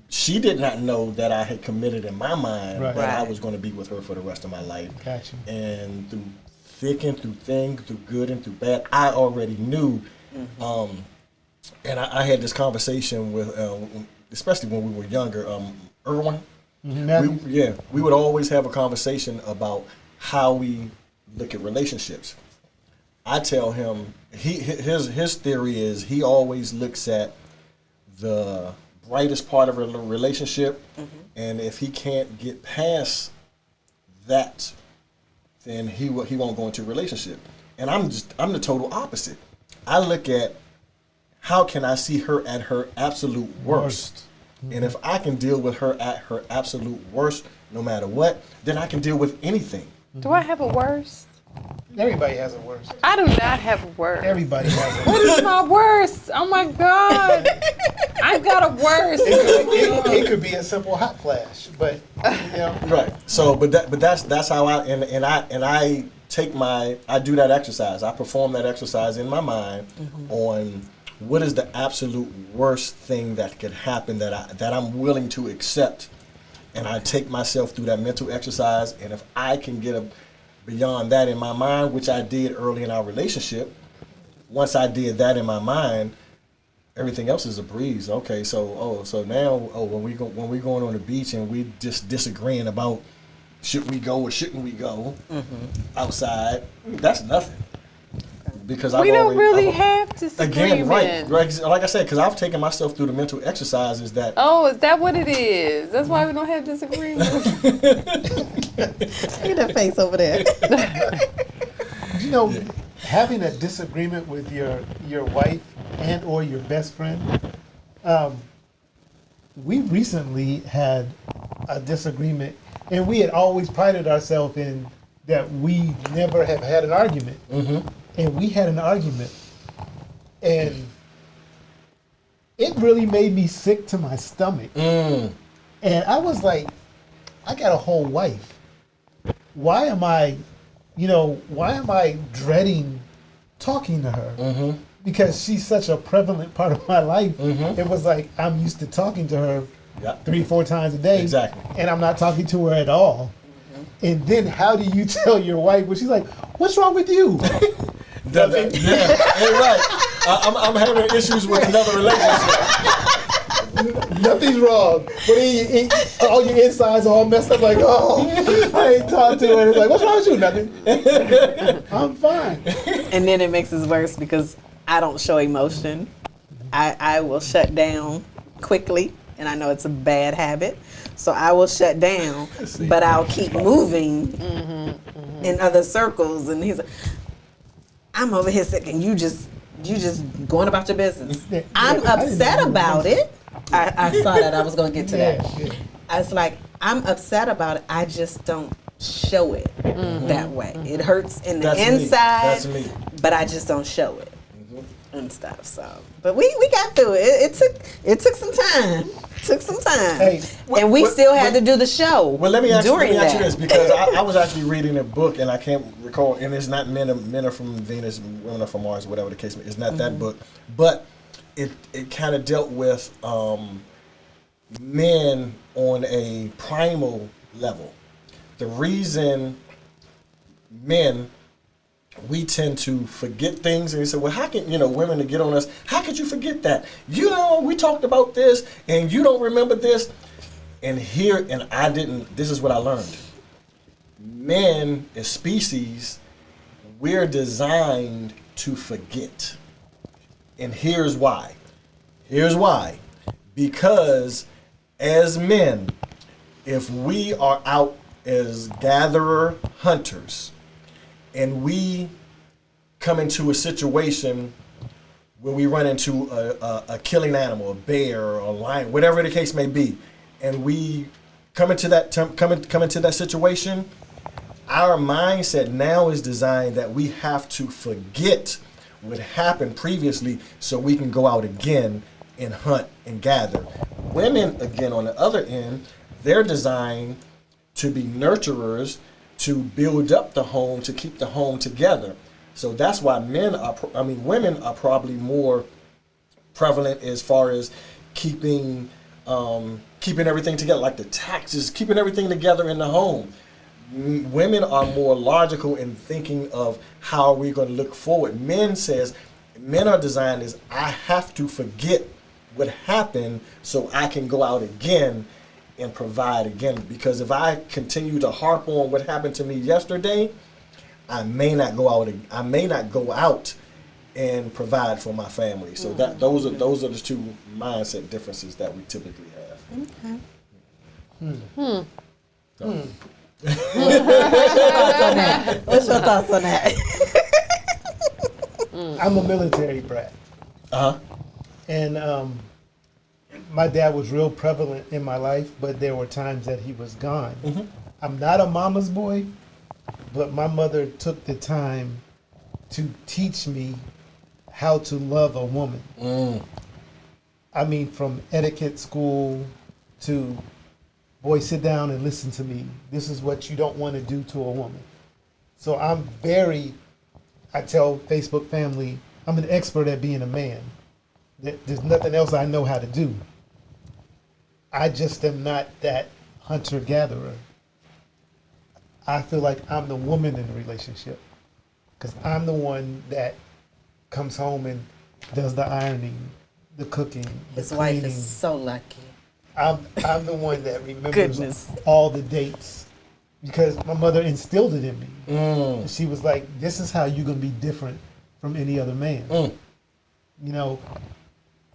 she did not know that I had committed in my mind Right. that I Right. was going to be with her for the rest of my life. Gotcha. And through thick and through thin, through good and through bad, I already knew. And I had this conversation with, especially when we were younger, Erwin. We would always have a conversation about how we look at relationships. I tell him his theory is he always looks at the brightest part of a relationship, and if he can't get past that, then he won't go into a relationship. And I'm the total opposite. I look at how can I see her at her absolute worst. And if I can deal with her at her absolute worst, no matter what, then I can deal with anything. Do I have a worst? Everybody has a worst. I do not have a worst. Everybody has a What worst. is my worst? Oh my God. I've got a worst. It could be a simple hot flash, but you know. Right. So, but that's how I do that exercise. I perform that exercise in my mind on what is the absolute worst thing that could happen that I'm willing to accept, and I take myself through that mental exercise. And if I can get beyond that in my mind, which I did early in our relationship, once I did that in my mind, everything else is a breeze. Okay, so now when we going on the beach and we just disagreeing about should we go or shouldn't we go outside, that's nothing. Because We don't really have disagreements. Again, right. Like I said, because I've taken myself through the mental exercises that. Oh, is that what it is? That's why we don't have disagreements. Look at that face over there. You know, having a disagreement with your wife and or your best friend, we recently had a disagreement, and we had always prided ourselves in that we never have had an argument. And we had an argument, and it really made me sick to my stomach. And I was like, I got a whole wife. Why am I dreading talking to her? Because she's such a prevalent part of my life. It was like I'm used to talking to her 3-4 times a day. Exactly. And I'm not talking to her at all. And then how do you tell your wife when she's like, what's wrong with you? Nothing. Yeah, hey, right. I'm having issues with another relationship. Nothing's wrong. But all your insides are all messed up like, oh, I ain't talked to her. It's like, what's wrong with you? Nothing. I'm fine. And then it makes it worse because I don't show emotion. I will shut down quickly, and I know it's a bad habit. So I will shut down, but I'll keep moving in other circles. And he's like, I'm over here sick, and you just going about your business. I'm upset about it. I saw that. I was going to get to that. I was like, I'm upset about it. I just don't show it that way. It hurts in the inside, That's me. but I just don't show it and stuff. So, but we got through it. It took some time. Hey, And we still had to do the show. Well, let me ask you that. this, because I was actually reading a book, and I can't recall, and it's not men are from Venus, women are from Mars, whatever the case may be. It's not that book, but it kind of dealt with men on a primal level. The reason men, we tend to forget things, and we say, well, how can, women to get on us, how could you forget that? We talked about this, and you don't remember this. And this is what I learned. Men as species, we're designed to forget. And here's why. Because as men, if we are out as gatherer hunters and we come into a situation where we run into a killing animal, a bear or a lion, whatever the case may be, and we come into that situation, our mindset now is designed that we have to forget what happened previously so we can go out again and hunt and gather. Women, again, on the other end, they're designed to be nurturers, to build up the home, to keep the home together. So that's why women are probably more prevalent as far as keeping everything together, like the taxes, keeping everything together in the home. Women are more logical in thinking of how we're going to look forward. Men are designed as, I have to forget what happened so I can go out again and provide again. Because if I continue to harp on what happened to me yesterday, I may not go out and provide for my family. So those are the two mindset differences that we typically have. Okay. What's your thoughts on that? I'm a military brat. And my dad was real prevalent in my life, but there were times that he was gone. I'm not a mama's boy, but my mother took the time to teach me how to love a woman. I mean, from etiquette school to, boy, sit down and listen to me. This is what you don't want to do to a woman. So I tell Facebook family, I'm an expert at being a man. There's nothing else I know how to do. I just am not that hunter-gatherer. I feel like I'm the woman in the relationship because I'm the one that comes home and does the ironing, the cooking, the His cleaning. wife is so lucky. I'm the one that remembers all the dates because my mother instilled it in me. She was like, this is how you're going to be different from any other man.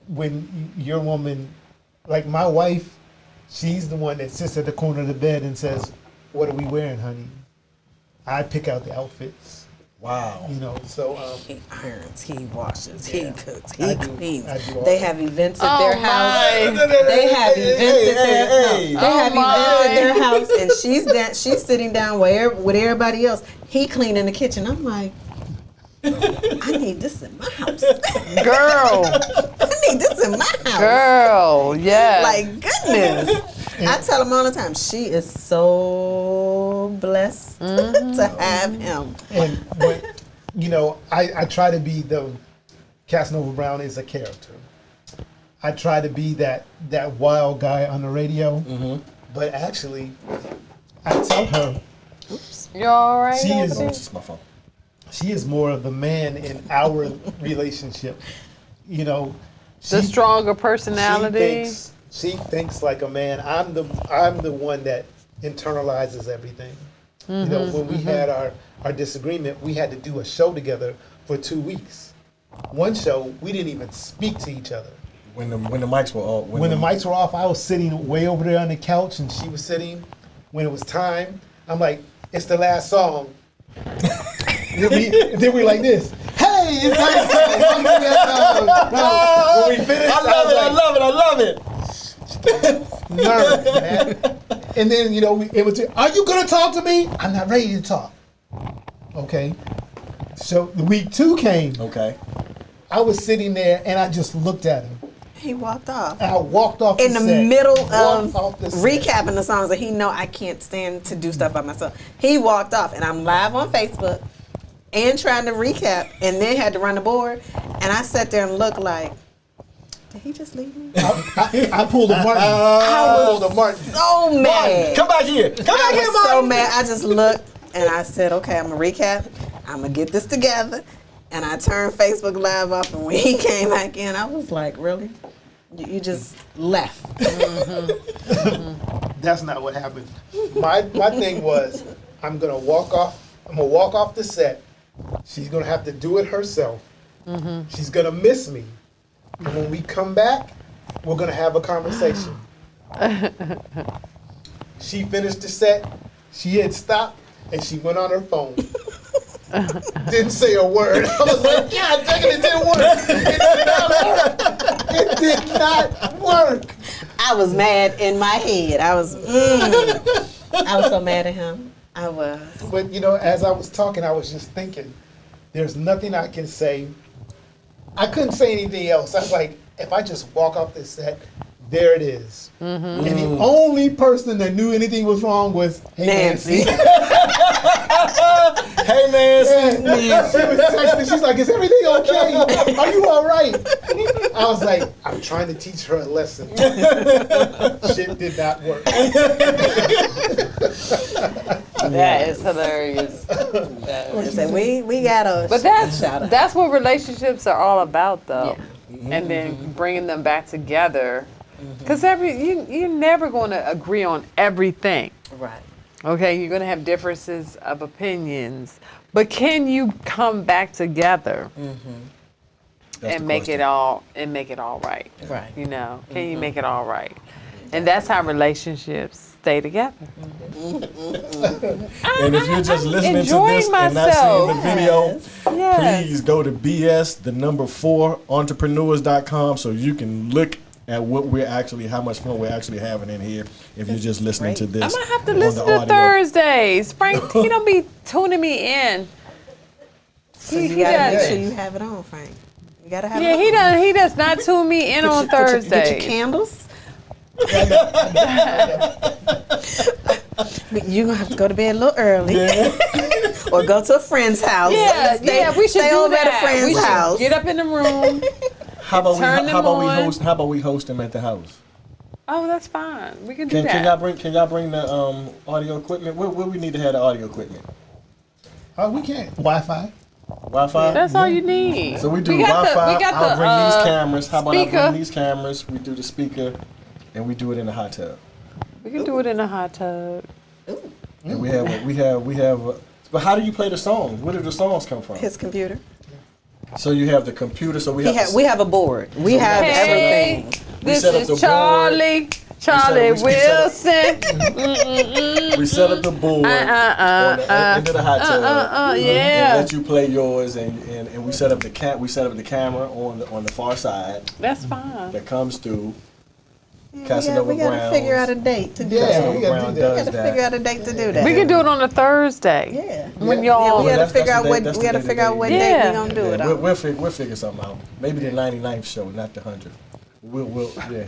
When your woman, like my wife, she's the one that sits at the corner of the bed and says, what are we wearing, honey? I pick out the outfits. Wow. He irons, he washes, he cooks, he cleans. do They have events at their house. my. They have events at their house, and she's sitting down with everybody else. He clean in the kitchen. I'm like, I need this in my house. Girl. I need this in my house. Girl, yeah. Like, goodness. I tell him all the time, she is so blessed to have him. And I try to be Casanova Brown is a character. I try to be that wild guy on the radio, but actually, I tell her, You all right? She over is- there? It's just my phone. she is more of the man in our relationship. The stronger personality. She thinks like a man. I'm the one that internalizes everything. When we had our disagreement, we had to do a show together for 2 weeks. One show, we didn't even speak to each other. When the mics were off. When the mics were off, I was sitting way over there on the couch, and she was sitting. When it was time, I'm like, "It's the last song." then we like this. Hey, it's last song. When we finished, I love it. nerves, man. And then it was. Are you gonna talk to me? I'm not ready to talk. Okay. So the week 2 came. Okay. I was sitting there and I just looked at him. He walked off. And I walked off In the the set. middle Walked of off the set. recapping the songs that he know I can't stand to do stuff by myself. He walked off, and I'm live on Facebook and trying to recap, and then had to run the board. And I sat there and looked like, Did he just leave me? I pulled a Martin. I pulled a Martin. So mad. Come back here. Come back I here, was Martin. so mad. I just looked and I said, okay, I'm going to recap. I'm going to get this together. And I turned Facebook Live off. And when he came back in, I was like, really? You just left. That's not what happened. My thing was, I'm gonna walk off the set. She's gonna have to do it herself. She's gonna miss me. And when we come back, we're gonna have a conversation. She finished the set, she had stopped, and she went on her phone. Didn't say a word. I was like, God dang it, it didn't work. It did not work. I was mad in my head. I was so mad at him. I was. But you know, as I was talking, I was just thinking, there's nothing I can say. I couldn't say anything else. I was like, if I just walk off this set, there it is. And the only person that knew anything was wrong was Nancy. Hey, Nancy. Yeah. She was texting. She's like, is everything okay? Are you all right? I was like, I'm trying to teach her a lesson. Shit did not work. That is hilarious. I said, we got a But shout out. that's what relationships are all about, though. Yeah. And then bringing them back together, because you're never going to agree on everything. Right. Okay, you're going to have differences of opinions, but can you come back together and make it all right? Right. You know, can you make it all right? And that's how relationships stay together. And if you're just listening to enjoying this and not seeing the video, Yes. please go to bs4entrepreneurs.com so you can look at what how much fun we're actually having in here. If you're just listening to this, I'm gonna have to on listen the to audio. Thursdays. Frank, he don't be tuning me in. So you gotta make sure you have it on, Frank. You gotta have it on. He does not tune me in on Get your Thursdays. candles. You're gonna have to go to bed a little early. Or go to a friend's house. Yeah, we should stay do over that. at a friend's We should house. get up in the room. How about Turn them on. How about we host them at the house? Oh, that's fine. We can do Can that. y'all bring the audio equipment? Where we need to have the audio equipment? Oh, we can't. Wi-Fi. Wi-Fi. That's all you need. So we do We got the- Wi-Fi. we got I'll the, bring these cameras. How about I speaker. bring these cameras? We do the speaker, and we do it in the hot tub. We can do it in a hot tub. And we have. But how do you play the songs? Where do the songs come from? His computer. So you have the computer. So we have. We have a board. We have Hey, everything. this set up the is Charlie. Charlie we set up- Wilson. We set up the board on the end of the hot tub. And Yeah. let you play yours, and we set up the camera on the far side That's fine. that comes through. We Casanova gotta Brown's. figure out a date to do Yeah, that. Casanova we gotta Brown do that. We does gotta that. figure out a date to do that. We can do it on a Thursday. Yeah. When Yeah, y'all. we gotta that's figure the out day- what that's we the gotta day figure out that what they- date Yeah. we gonna do it on. We'll figure something out. Maybe the 99th show, not the 100th. We'll yeah.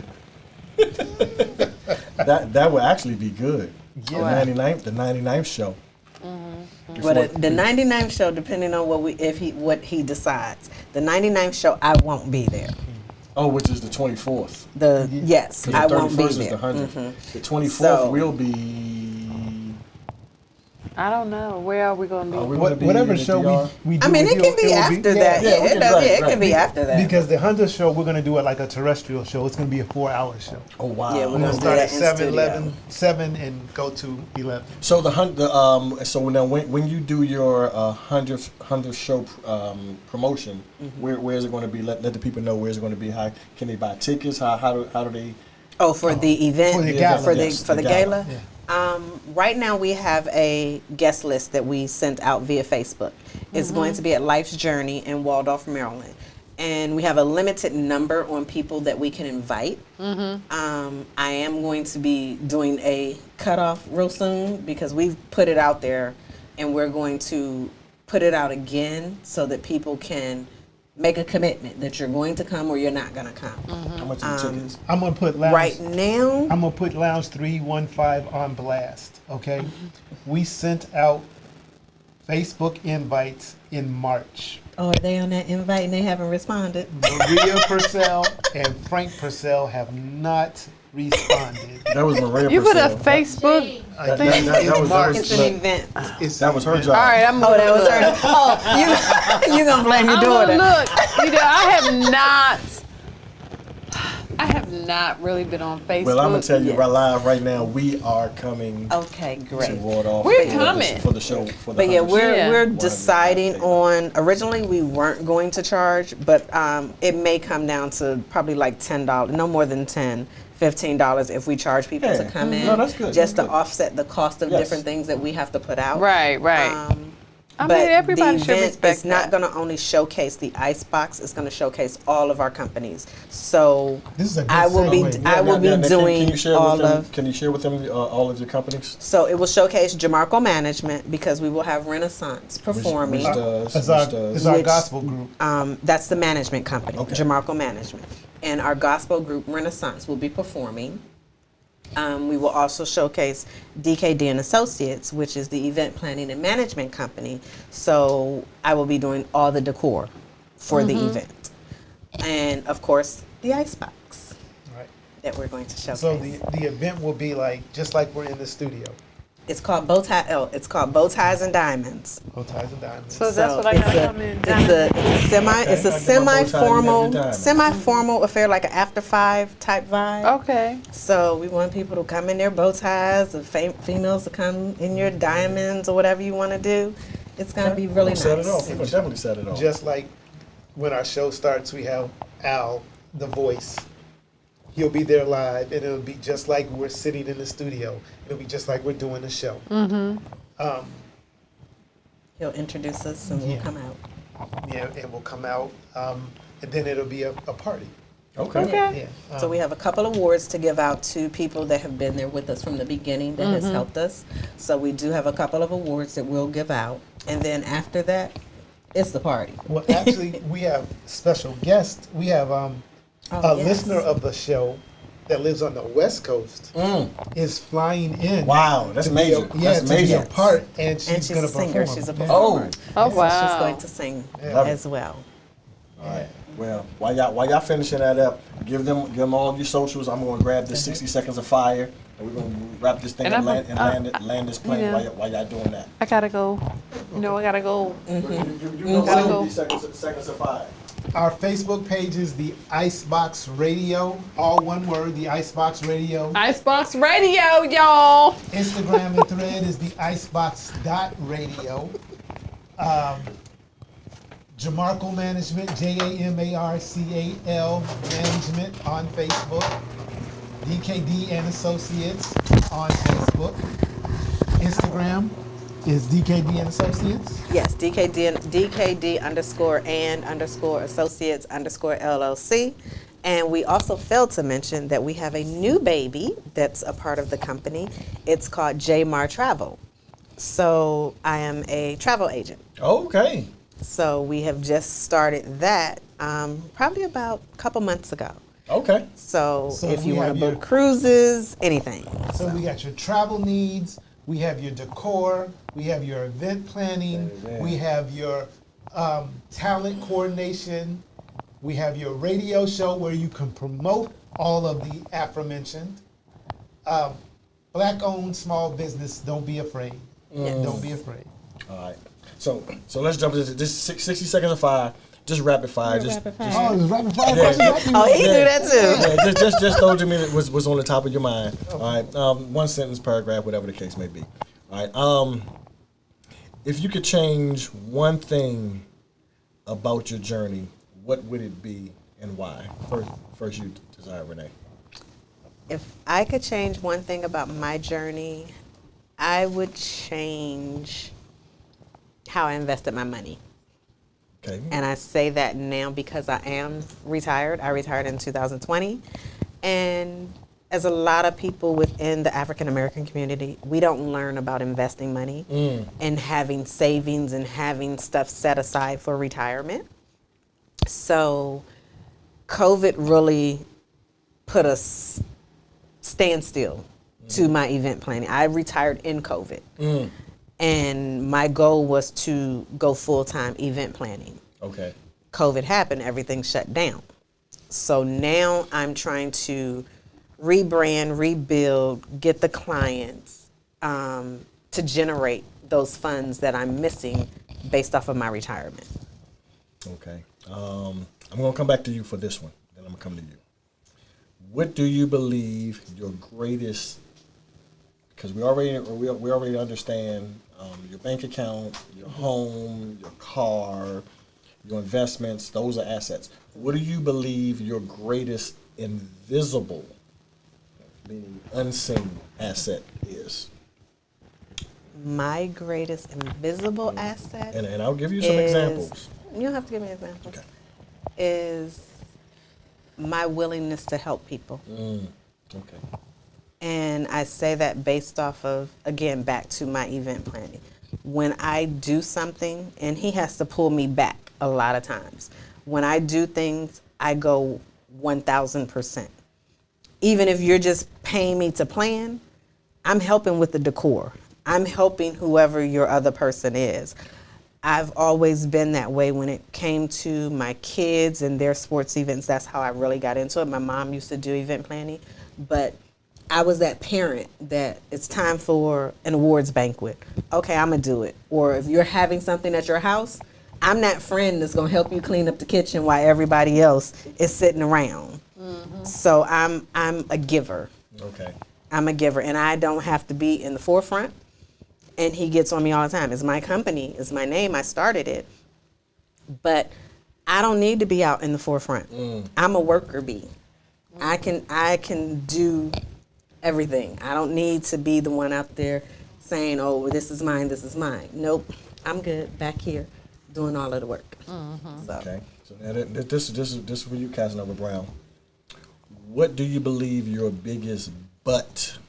that would actually be good. Yeah. The 99th show. But the 99th show, depending on what he decides. The 99th show, I won't be there. Oh, which is the 24th. Yes, 'Cause I the won't be 31st is there. the 100th. The 24th So- will be. I don't know. Where are we going to be? Are we gonna be Whatever in show DR? we do. I mean, with it you, can be will after that. yeah, Yeah, we it can- does. right, Yeah, it right. can be after that. Because the 100th show, we're going to do it like a terrestrial show. It's going to be a 4-hour show. Oh wow. Yeah, We're we're going gonna to do start that at in 7, studio. 7 and go to 11. So so now when you do your 100th show promotion, where is it going to be? Let the people know where is it going to be. How can they buy tickets? How do they? Oh, for the event, For the gala, for the yes, for the the gala. gala. Right now we have a guest list that we sent out via Facebook. It's going to be at Life's Journey in Waldorf, Maryland, and we have a limited number on people that we can invite. I am going to be doing a cutoff real soon because we've put it out there, and we're going to put it out again so that people can make a commitment that you're going to come or you're not going to come. How much are the tickets? I'm going to put Lounge, Right now, I'm going to put Lounge 315 on blast, okay? We sent out Facebook invites in March. Oh, are they on that invite and they haven't responded? Maria Purcell and Frank Purcell have not responded. That was Maria You put a Purcell. Facebook. That in was March. It's an event. That was her job. All right, I'm Oh, that was moving. her. Oh, you gonna blame your I'm daughter? gonna look. I have not really been on Facebook. Well, I'm gonna tell you Yes. right live right now. We are coming Okay, to great. ward off. We're for this- coming. for the show. For the But yeah, 100th. Yeah. we're 100th deciding birthday. on. Originally, we weren't going to charge, but it may come down to probably like $10, no more than $15 if we charge people to Yeah. come in. No, that's good. Just That's to good. offset the cost of Yes. different things that we have to put out. Right. I But mean, everybody the should event respect is not that. going to only showcase the Icebox; it's going to showcase all of our companies. So This is a good I will be segue. I will be Now, doing can you share all with them, of. Can you share with them all of your companies? So it will showcase Jamarco Management because we will have Renaissance performing. Which does? It's Which does? our Which- gospel group. That's the management company, Okay. Jamarco Management. And our gospel group, Renaissance, will be performing. We will also showcase DKD and Associates, which is the event planning and management company. So I will be doing all the decor for the event. And of course, the Icebox Right. that we're going to showcase. So the event will be just like we're in the studio. It's called Bow Ties and Diamonds. Bow ties and diamonds. So that's what I it's gotta a- come in. It's a Okay. semi-formal, Diamond. semi-formal affair, like an after five type vibe. Okay. So we want people to come in their bow ties, the females to come in your diamonds or whatever you want to do. It's gonna be really Set it nice. off. We're gonna definitely set it off. Just like when our show starts, we have Al, the voice. He'll be there live, and it'll be just like we're sitting in the studio. It'll be just like we're doing the show. He'll introduce us and we'll Yeah. come out. Yeah, and we'll come out, and then it'll be a party. Okay. Okay. Yeah. So we have a couple awards to give out to people that have been there with us from the beginning that has helped us. So we do have a couple of awards that we'll give out. And then after that, it's the party. Well, actually, we have special guests. We have a yes. listener of the show that lives on the West Coast is flying in. Wow, that's to be major. A, yeah, That's to be major. a part, and she's And she's going a to singer. perform. She's a Yeah. performer. Oh, So wow. she's going to sing Love it. as well. All right. Well, while y'all finishing that up, give them all your socials. I'm gonna grab this 60 seconds of fire, and we're gonna wrap this thing And and, I'm land this plane yeah. while y'all doing that. I gotta go. I gotta go. You Gotta go. these seconds of fire. Our Facebook page is the Icebox Radio, all one word, the Icebox Radio. Icebox Radio, y'all. Instagram and thread is the icebox.radio. Jamarcal Management, Jamarcal Management on Facebook. DKD and Associates on Facebook. Instagram is DKD and Associates. Yes, DKD _ associates _ LLC. And we also failed to mention that we have a new baby that's a part of the company. It's called Jamar Travel. So I am a travel agent. Okay. So we have just started that probably about a couple months ago. Okay. So if you we want have to book your- cruises, anything. So we got your travel needs, we have your decor, we have your event planning, Amen. we have your talent coordination, we have your radio show where you can promote all of the aforementioned. Black-owned small business, don't be afraid. Don't be afraid. All right. So let's jump into this 60 seconds of fire. Just rapid fire. Just Oh, it's rapid fire Yeah. questions. Oh, he do that too. yeah, just throw to me that was on the top of your mind. All right. One sentence, paragraph, whatever the case may be. All right. If you could change one thing about your journey, what would it be and why? First you, Desire Renee. If I could change one thing about my journey, I would change how I invested my money. Okay. And I say that now because I am retired. I retired in 2020. And as a lot of people within the African American community, we don't learn about investing money and having savings and having stuff set aside for retirement. So COVID really put a standstill to my event planning. I retired in COVID. And my goal was to go full-time event planning. Okay. COVID happened, everything shut down. So now I'm trying to rebrand, rebuild, get the clients to generate those funds that I'm missing based off of my retirement. Okay. I'm going to come back to you for this one. Then I'm going to come to you. What do you believe your greatest, because we already understand your bank account, your home, your car, your investments, those are assets. What do you believe your greatest invisible, meaning unseen asset is? My greatest invisible asset And I'll give you some examples. You don't have to give me examples. Okay. Is my willingness to help people. Okay. And I say that based off of, again, back to my event planning. When I do something, and he has to pull me back a lot of times. When I do things, I go 1,000%. Even if you're just paying me to plan, I'm helping with the decor. I'm helping whoever your other person is. I've always been that way when it came to my kids and their sports events. That's how I really got into it. My mom used to do event planning, but I was that parent that it's time for an awards banquet. Okay, I'm gonna do it. Or if you're having something at your house, I'm that friend that's gonna help you clean up the kitchen while everybody else is sitting around. So I'm a giver. Okay. I'm a giver, and I don't have to be in the forefront. And he gets on me all the time. It's my company, it's my name, I started it. But I don't need to be out in the forefront. I'm a worker bee. I can do everything. I don't need to be the one out there saying, oh, this is mine, this is mine. Nope, I'm good back here doing all of the work. So. Okay. So now this is for you, Casanova Brown. What do you believe your biggest but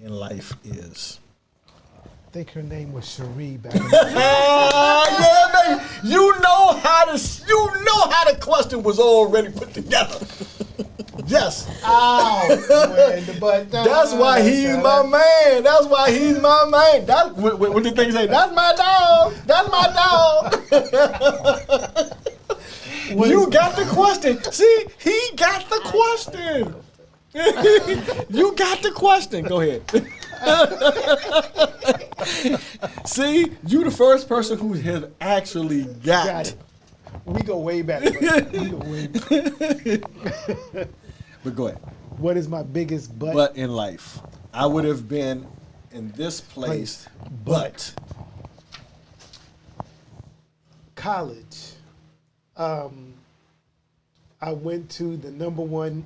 in life is? I think her name was Cherie back in the Yeah, baby. You know how the question was already put together. Yes. That's why he's my man. That's why he's my man. That's what the thing say. That's my dog. That's my dog. You got the question. See, he got the question. You got the question. Go ahead. See, you the first person who has actually got it. We go way back. But go ahead. What is my biggest but? But in life, I would have been in this place, but college. I went to the #1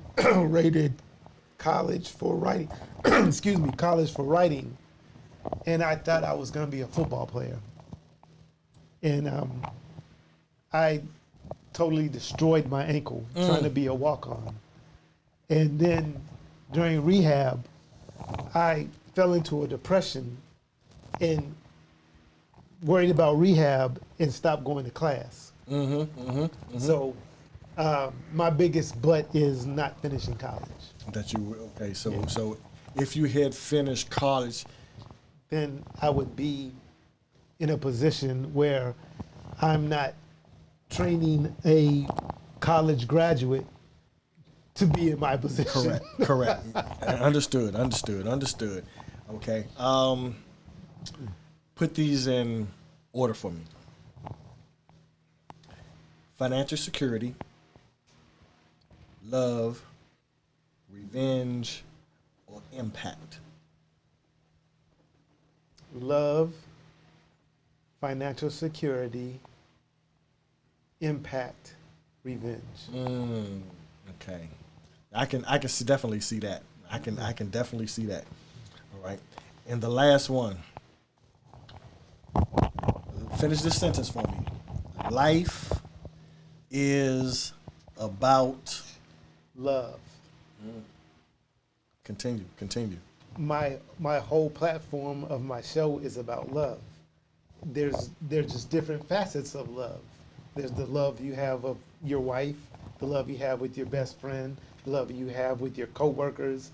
rated college for writing. Excuse me, college for writing, and I thought I was going to be a football player, and I totally destroyed my ankle trying to be a walk-on. And then during rehab, I fell into a depression and worried about rehab and stopped going to class. So my biggest but is not finishing college. So if you had finished college, then I would be in a position where I'm not training a college graduate to be in my position. Correct. Understood. Okay. Put these in order for me. Financial security, love, revenge, or impact. Love, financial security, impact, revenge. Okay. I can definitely see that. I can definitely see that. All right. And the last one. Finish this sentence for me. Life is about love. Continue. My whole platform of my show is about love. There's just different facets of love. There's the love you have of your wife, the love you have with your best friend, the love you have with your coworkers.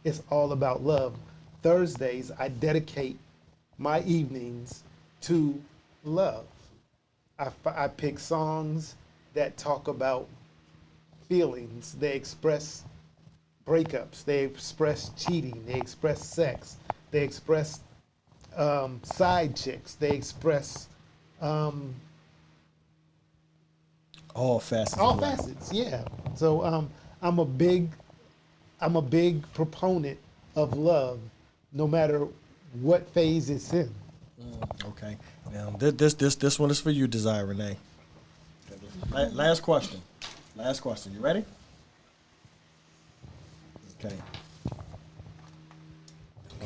It's all about love. Thursdays, I dedicate my evenings to love. I pick songs that talk about feelings. They express breakups. They express cheating. They express sex. They express side chicks. They express All facets. all of life. facets. Yeah. So I'm a big proponent of love, no matter what phase it's in. Okay. Now this one is for you, Desire Renee. Last question. Last question. You ready? Okay.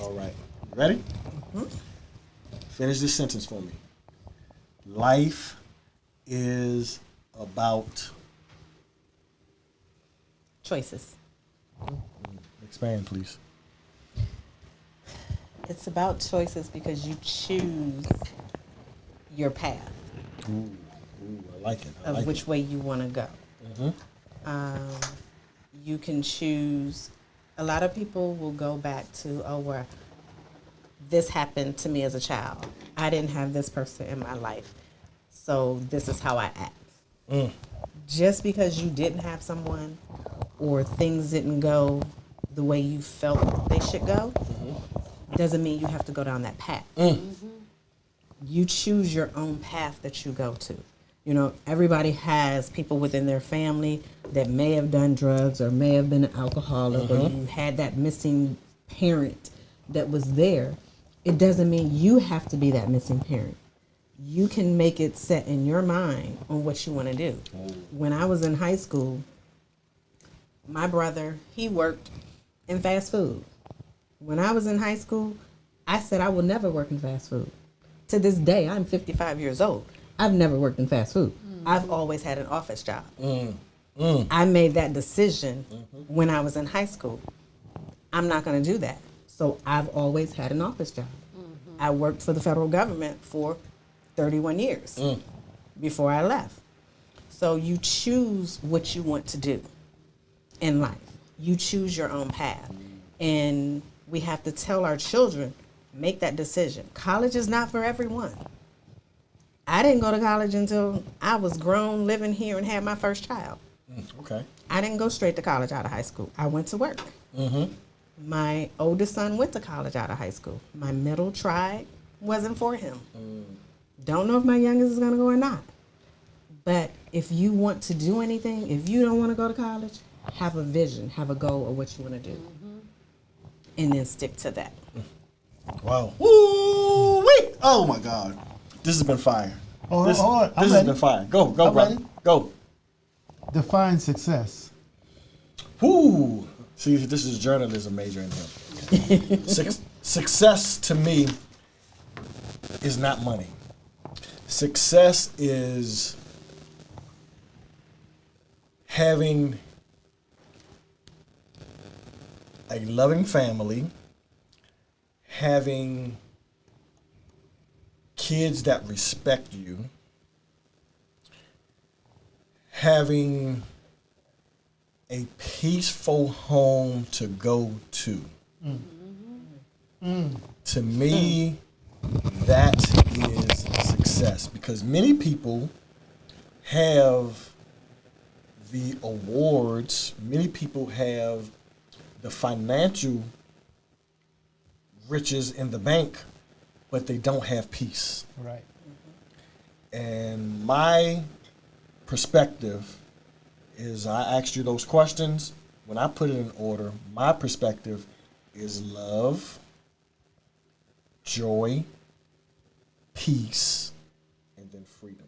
All right. You ready? Finish this sentence for me. Life is about. Choices. Expand, please. It's about choices because you choose your path Ooh, I like it. I of like which it. way you want to go. You can choose. A lot of people will go back to, oh, where this happened to me as a child. I didn't have this person in my life, so this is how I act. Just because you didn't have someone or things didn't go the way you felt they should go, doesn't mean you have to go down that path. You choose your own path that you go to. You know, everybody has people within their family that may have done drugs or may have been an alcoholic, or you had that missing parent that was there. It doesn't mean you have to be that missing parent. You can make it set in your mind on what you want to do. When I was in high school, my brother, he worked in fast food. When I was in high school, I said I will never work in fast food. To this day, I'm 55 years old. I've never worked in fast food. I've always had an office job. I made that decision when I was in high school. I'm not going to do that. So I've always had an office job. I worked for the federal government for 31 years before I left. So you choose what you want to do in life. You choose your own path. And we have to tell our children, make that decision. College is not for everyone. I didn't go to college until I was grown, living here, and had my first child. Okay. I didn't go straight to college out of high school. I went to work. My oldest son went to college out of high school. My middle tried, wasn't for him. Don't know if my youngest is going to go or not. But if you want to do anything, if you don't want to go to college, have a vision, have a goal of what you want to do. And then stick to that. Wow. Woo wee! Oh my God. This has been fire. This has ready. been fire. Go, I'm brother. ready. Go. Define success. Whoo! See, this is journalism major in him. Success to me is not money. Success is having a loving family, having kids that respect you, having a peaceful home to go to. To me, that is success, because many people have the awards, many people have the financial riches in the bank, but they don't have peace. Right. And my perspective is, I asked you those questions. When I put it in order, my perspective is love, joy, peace, and then freedom.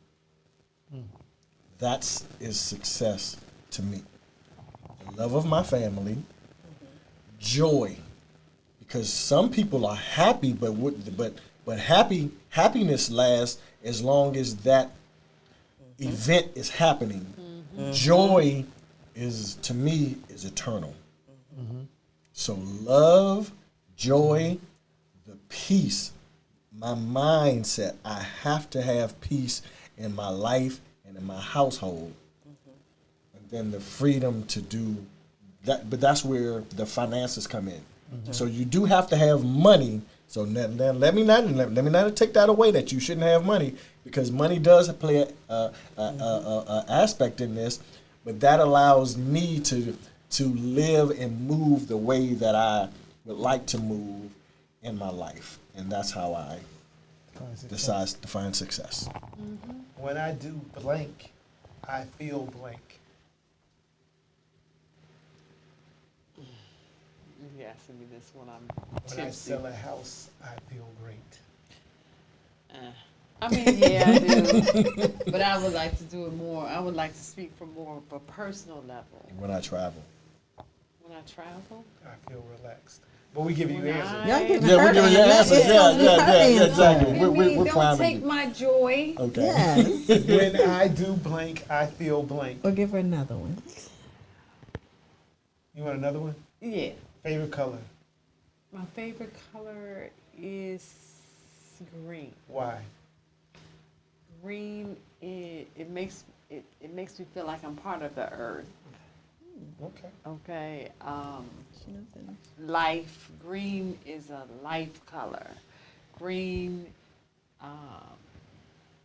That is success to me. The love of my family, joy, because some people are happy, but happiness lasts as long as that event is happening. Joy is, to me, is eternal. So love, joy, the peace, my mindset. I have to have peace in my life and in my household. And then the freedom to do that, but that's where the finances come in. So you do have to have money So then let me not take that away that you shouldn't have money, because money does play a aspect in this, but that allows me to live and move the way that I would like to move in my life, and that's how I decide to find success. When I do blank, I feel blank. You asking me this when I'm When I tipsy. sell a house, I feel great. I mean, yeah, I do. But I would like to do it more. I would like to speak from more of a personal level. When I travel. When I travel? I feel relaxed. But we give you When answers. Y'all giving Yeah, her we're giving you answers. answers. It's gonna be her Exactly. answer. We're don't priming take you. my joy. Okay. Yes. When I do blank, I feel blank. We'll give her another one. You want another one? Yeah. Favorite color? My favorite color is green. Why? Green, it makes me feel like I'm part of the earth. Okay. Okay. She knows it. Life. Green is a life color. Green,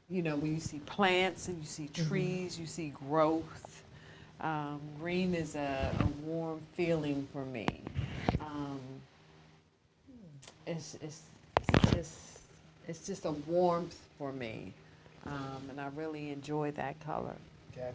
when you see plants and you see trees, you see growth. Green is a warm feeling for me. It's just a warmth for me, and I really enjoy that color. Gotcha.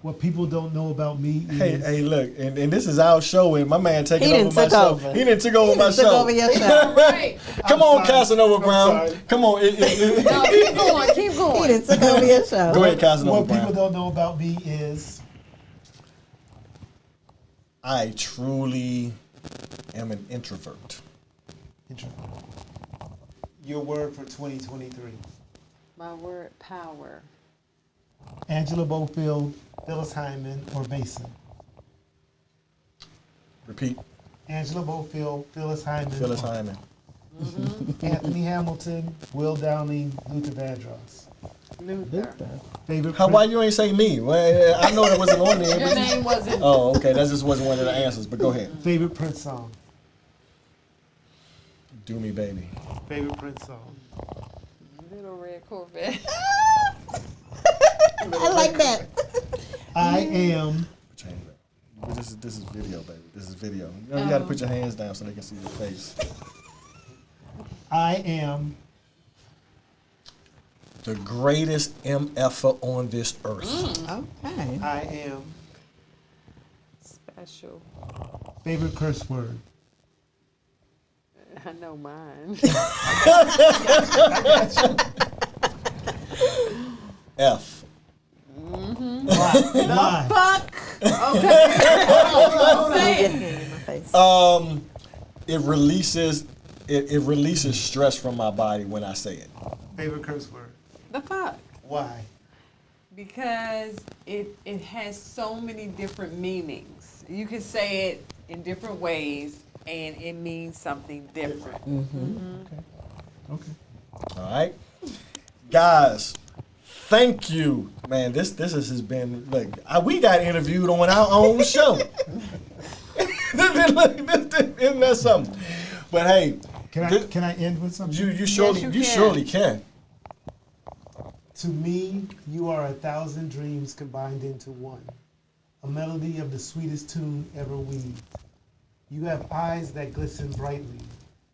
What people don't know about me is... Hey, look, and this is our show, and my man taking He over didn't my took show. over. He didn't took over my Took show. over your show. Right. Come I'm on, sorry. Casanova I'm Brown. sorry. Come on. No, keep going. Keep He going. done took over your show. Go ahead, Casanova What people Brown. don't know about me is... I truly am an introvert. Introvert. Your word for 2023. My word, power. Angela Bofield, Phyllis Hyman, or Mason? Repeat. Angela Bofield, Phyllis Hyman. Phyllis or Hyman. Anthony Hamilton, Will Downing, Luther Vandross. Luther. Favorite Why you ain't say me? Well, I know that wasn't on there. Your But name wasn't. oh, okay. That just wasn't one of the answers. But go ahead. Favorite Prince song. Do me, baby. Favorite Prince song. Little Red Corvette. I like that. I am. Put your hands down. This is video, baby. This is video. You got to put your hands down so they can see your face. I am. The greatest MFer on this earth. Okay. I am. Special. Favorite curse word. I know mine. F. Why? Fuck. Okay. Say it. In my face. It releases stress from my body when I say it. Favorite curse word. The fuck. Why? Because it has so many different meanings. You can say it in different ways, and it means something different. Okay. All right, guys. Thank you, man. This has been we got interviewed on our own show. Isn't that something? But hey, Can I end with something? you surely can. To me, you are 1,000 dreams combined into one, a melody of the sweetest tune ever weaved. You have eyes that glisten brightly.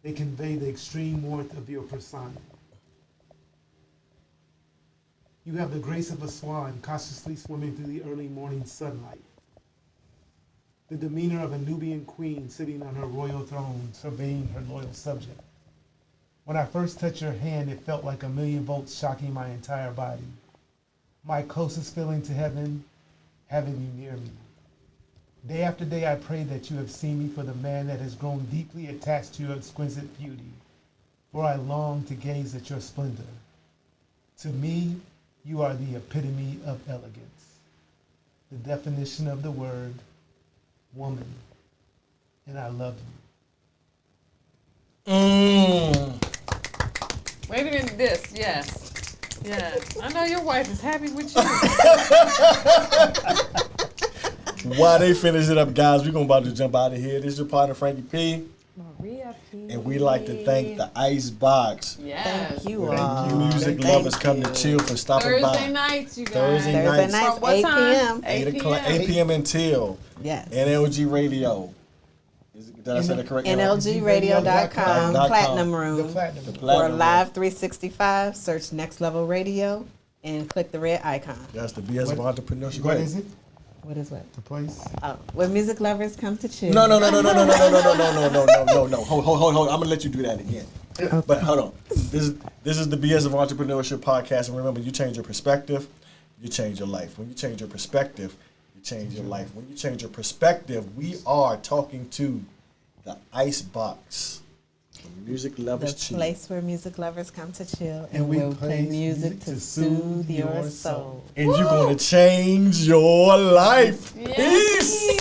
They convey the extreme warmth of your persona. You have the grace of a swan cautiously swimming through the early morning sunlight. The demeanor of a Nubian queen sitting on her royal throne, surveying her loyal subject. When I first touched your hand, it felt like 1,000,000 volts shocking my entire body. My closest feeling to heaven, having you near me. Day after day, I pray that you have seen me for the man that has grown deeply attached to your exquisite beauty, for I long to gaze at your splendor. To me, you are the epitome of elegance, the definition of the word woman, and I love you. Wait a minute, this, yes. Yes. I know your wife is happy with you. While they finish it up, guys, we're about to jump out of here. This is your partner, Frankie P. Maria. And we like to thank the Icebox. Yes. Thank you Thank all. you, music Thank lovers, come to you. chill for stopping Thursday by. nights, you guys. Thursday Thursday nights. nights, What 8 time? p.m. 8 p.m. until Yes. NLG Radio. Did I say that correctly? NLGradio.com, .com. Platinum The Room. platinum. The Or Platinum Live 365, search Next Level Radio and click the red icon. That's the BS of entrepreneurship. What is it? What is what? The place? Oh, where music lovers come to chill. No. Hold. I'm gonna let you do that again. But hold on. This is the BS of Entrepreneurship podcast, and remember, you change your perspective, you change your life. When you change your perspective, you change your life. When you change your perspective, we are talking to the Icebox. Music lovers The chill. place where music lovers come to chill, And we we'll play play music to soothe your soul. And you're gonna change your life. Yes. Peace.